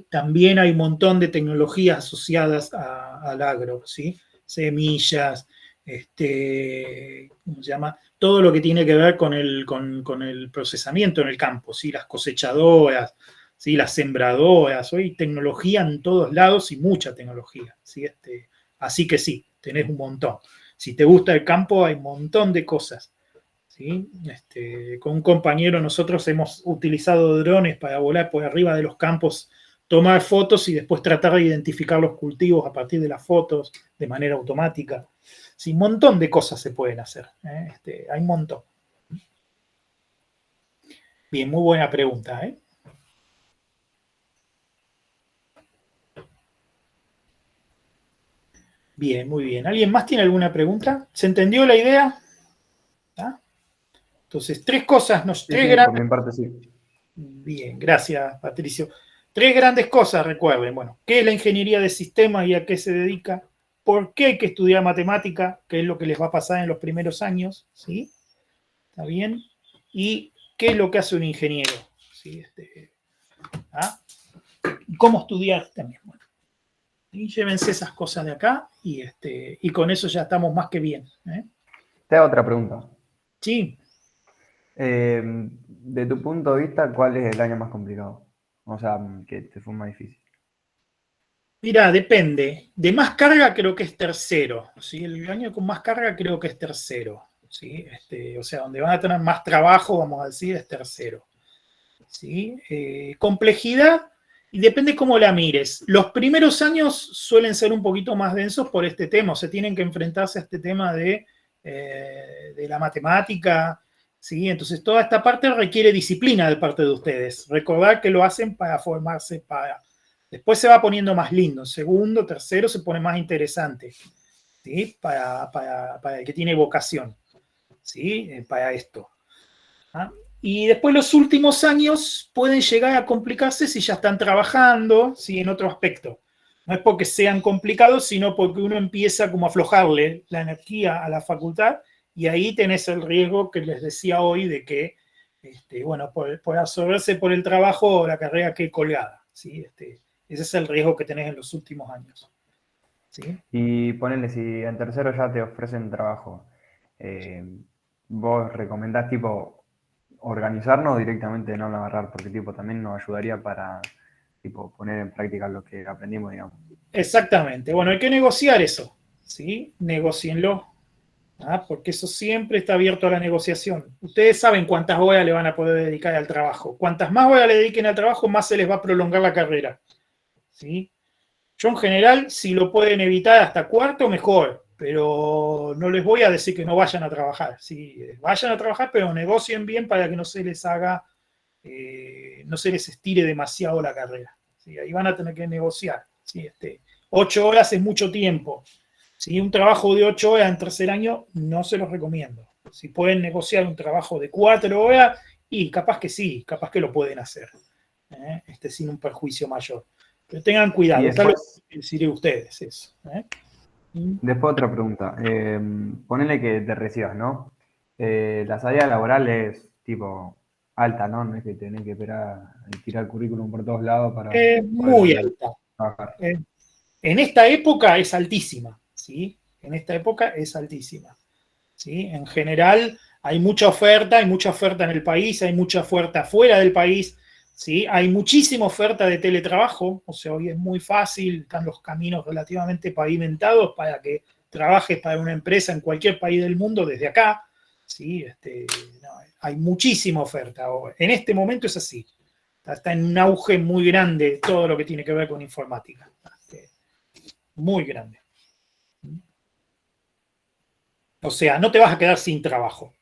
También hay un montón de tecnologías asociadas al agro, ¿sí? Semillas, ¿cómo se llama? Todo lo que tiene que ver con el procesamiento en el campo, ¿sí? Las cosechadoras, ¿sí? Las sembradoras, hoy tecnología en todos lados y mucha tecnología, ¿sí? Así que sí, tenés un montón. Si te gusta el campo, hay un montón de cosas. ¿Sí? Con un compañero nosotros hemos utilizado drones para volar por arriba de los campos, tomar fotos y después tratar de identificar los cultivos a partir de las fotos de manera automática. Sí, un montón de cosas se pueden hacer. Hay un montón. Bien, muy buena pregunta. Bien, muy bien. ¿Alguien más tiene alguna pregunta? ¿Se entendió la idea? ¿Ah? Entonces, tres cosas, Sí, por mi parte sí. Bien, gracias, Patricio. Tres grandes cosas, recuerden. Bueno, ¿qué es la ingeniería de sistemas y a qué se dedica? ¿Por qué hay que estudiar matemática? ¿Qué es lo que les va a pasar en los primeros años? ¿Sí? ¿Está bien? ¿Y qué es lo que hace un ingeniero? ¿Sí? ¿Ah? ¿Cómo estudiar también? Bueno, y llévense esas cosas de acá y con eso ya estamos más que bien. Te hago otra pregunta. Sí. De tu punto de vista, ¿cuál es el año más complicado? O sea, que te fue más difícil. Mira, depende. De más carga creo que es tercero. ¿Sí? El año con más carga creo que es tercero. ¿Sí? O sea, donde van a tener más trabajo, vamos a decir, es tercero. ¿Sí? Complejidad, y depende cómo la mires. Los primeros años suelen ser un poquito más densos por este tema. O sea, tienen que enfrentarse a este tema de la matemática. ¿Sí? Entonces, toda esta parte requiere disciplina de parte de ustedes. Recordar que lo hacen para formarse para... Después se va poniendo más lindo. Segundo, tercero se pone más interesante. ¿Sí? Para el que tiene vocación. ¿Sí? Para esto. ¿Ah? Y después los últimos años pueden llegar a complicarse si ya están trabajando, ¿sí? En otro aspecto. No es porque sean complicados, sino porque uno empieza como a aflojarle la energía a la facultad y ahí tenés el riesgo que les decía hoy de que, bueno, por absorberse por el trabajo la carrera quede colgada. ¿Sí? Ese es el riesgo que tenés en los últimos años. ¿Sí? Y ponele, si en tercero ya te ofrecen trabajo, ¿vos recomendás tipo organizarnos o directamente no agarrar? Porque tipo también nos ayudaría para tipo poner en práctica lo que aprendimos, digamos. Exactamente. Bueno, hay que negociar eso. ¿Sí? Negocienlo. Porque eso siempre está abierto a la negociación. Ustedes saben cuántas horas le van a poder dedicar al trabajo. Cuantas más horas le dediquen al trabajo, más se les va a prolongar la carrera. ¿Sí? Yo en general, si lo pueden evitar hasta cuarto, mejor. Pero no les voy a decir que no vayan a trabajar. ¿Sí? Vayan a trabajar, pero negocien bien para que no se les haga, no se les estire demasiado la carrera. ¿Sí? Ahí van a tener que negociar. ¿Sí? 8 horas es mucho tiempo. Si un trabajo de 8 horas en tercer año, no se los recomiendo. Si pueden negociar un trabajo de 4 horas, y capaz que sí, capaz que lo pueden hacer, sin un perjuicio mayor. Pero tengan Y cuidado, está lo después, que deciré ustedes eso. después otra pregunta. Ponele que te recibas, ¿no? La salida laboral es tipo alta, ¿no? No es que tenés que esperar y tirar currículum por todos lados para Muy poder alta. trabajar. En esta época es altísima, ¿sí? En esta época es altísima, ¿sí? En general hay mucha oferta en el país, hay mucha oferta fuera del país, ¿sí? Hay muchísima oferta de teletrabajo, o sea, hoy es muy fácil, están los caminos relativamente pavimentados para que trabajes para una empresa en cualquier país del mundo desde acá, ¿sí? No, hay muchísima oferta. En este momento es así. Está en un auge muy grande todo lo que tiene que ver con informática. Muy grande. O sea, no te vas a quedar sin trabajo.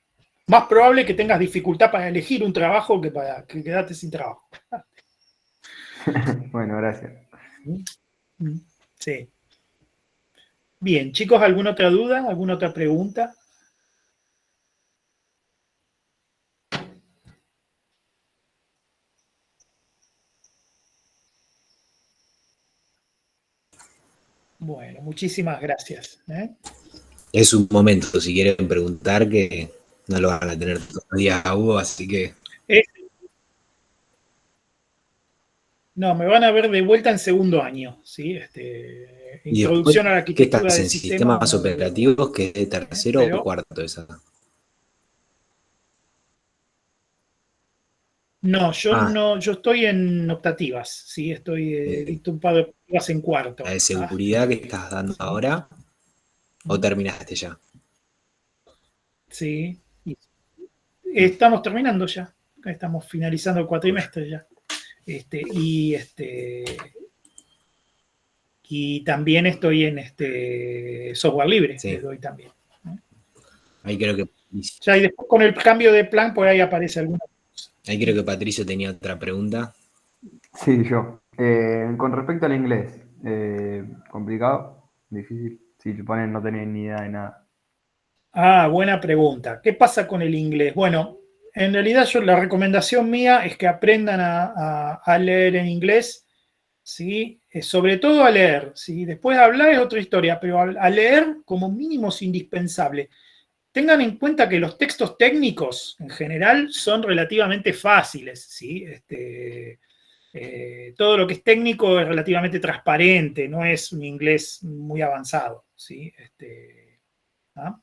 Más probable que tengas dificultad para elegir un trabajo que para que quedarte sin trabajo. Bueno, gracias. Sí. Bien, chicos, ¿alguna otra duda? ¿Alguna otra pregunta? Bueno, muchísimas gracias. Es un momento, si quieren preguntar, que no lo van a tener todos los días a Hugo, así que Eh, No, me van a ver de vuelta en segundo año, ¿sí? y después, Introducción a la ¿qué arquitectura estás de en sistemas, van sistemas a ver de vuelta. operativos, que es de tercero o Pero cuarto esa? no, yo Ah, no, yo estoy en optativas, ¿sí? eh, Dicto un par de optativas en la cuarto. de seguridad que estás dando Sí, ahora, o terminaste ya. sí. Estamos terminando ya, estamos finalizando el cuatrimestre ya. Este, y, este, y también estoy en software libre, les Sí, doy también. ahí creo que Ya, y después con el cambio de plan, por ahí aparece alguna cosa. Patricio tenía otra pregunta. Sí, yo. Con respecto al inglés, ¿complicado? ¿Difícil? Si te ponen no tenés ni idea de nada. Ah, buena pregunta. ¿Qué pasa con el inglés? Bueno, En realidad la recomendación mía es que aprendan a leer en inglés, ¿sí? Sobre todo a leer, ¿sí? Después hablar es otra historia, pero a leer como mínimo es indispensable. Tengan en cuenta que los textos técnicos en general son relativamente fáciles, ¿sí? Todo lo que es técnico es relativamente transparente, no es un inglés muy avanzado, ¿sí? ¿Ah?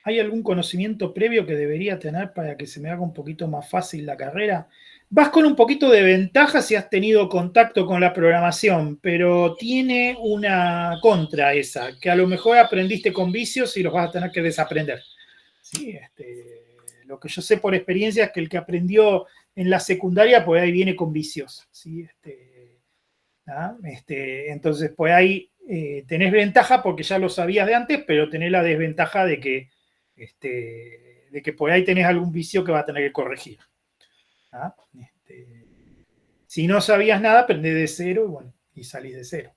¿Hay algún conocimiento previo que debería tener para que se me haga un poquito más fácil la carrera? Vas con un poquito de ventaja si has tenido contacto con la programación, pero tiene una contra esa, que a lo mejor aprendiste con vicios y los vas a tener que desaprender. ¿Sí? Lo que yo sé por experiencia es que el que aprendió en la secundaria, pues ahí viene con vicios. ¿Sí? Entonces, pues ahí tenés ventaja porque ya lo sabías de antes, pero tenés la desventaja de que por ahí tenés algún vicio que va a tener que corregir. ¿Ah? Si no sabías nada, aprendés de cero y, bueno, y salís de cero.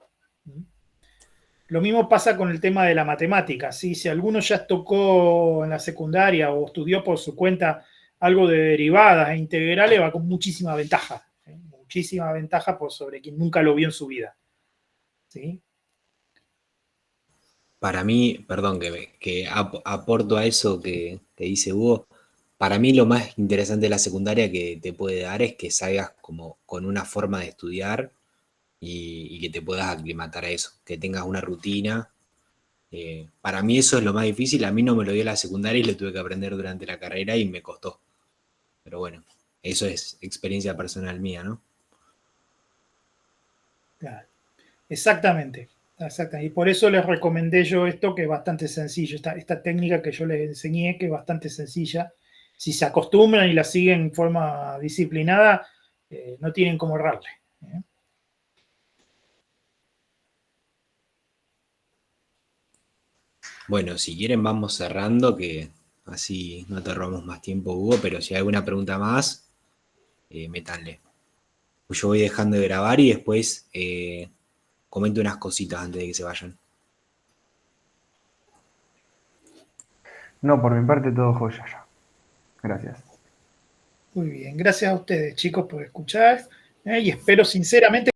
Lo mismo pasa con el tema de la matemática. ¿Sí? Si alguno ya tocó en la secundaria o estudió por su cuenta algo de derivadas e integrales, va con muchísima ventaja. Muchísima ventaja por sobre quien nunca lo vio en su vida. ¿Sí? Para mí, perdón que aporto a eso que dice Hugo, para mí lo más interesante de la secundaria que te puede dar es que salgas como con una forma de estudiar y que te puedas aclimatar a eso, que tengas una rutina. Para mí eso es lo más difícil, a mí no me lo dio la secundaria y lo tuve que aprender durante la carrera y me costó. Pero bueno, eso es experiencia personal mía, ¿no? Claro. Exactamente. Y por eso les recomendé yo esto, que es bastante sencillo, esta técnica que yo les enseñé, que es bastante sencilla. Si se acostumbran y la siguen en forma disciplinada, no tienen cómo errarle. Bueno, si quieren vamos cerrando, que así no te robamos más tiempo, Hugo, pero si hay alguna pregunta más, métanle. Yo voy dejando de grabar y después comento unas cositas antes de que se vayan. No, por mi parte todo joya ya. Gracias. Muy bien, gracias a ustedes, chicos, por escuchar, y espero sinceramente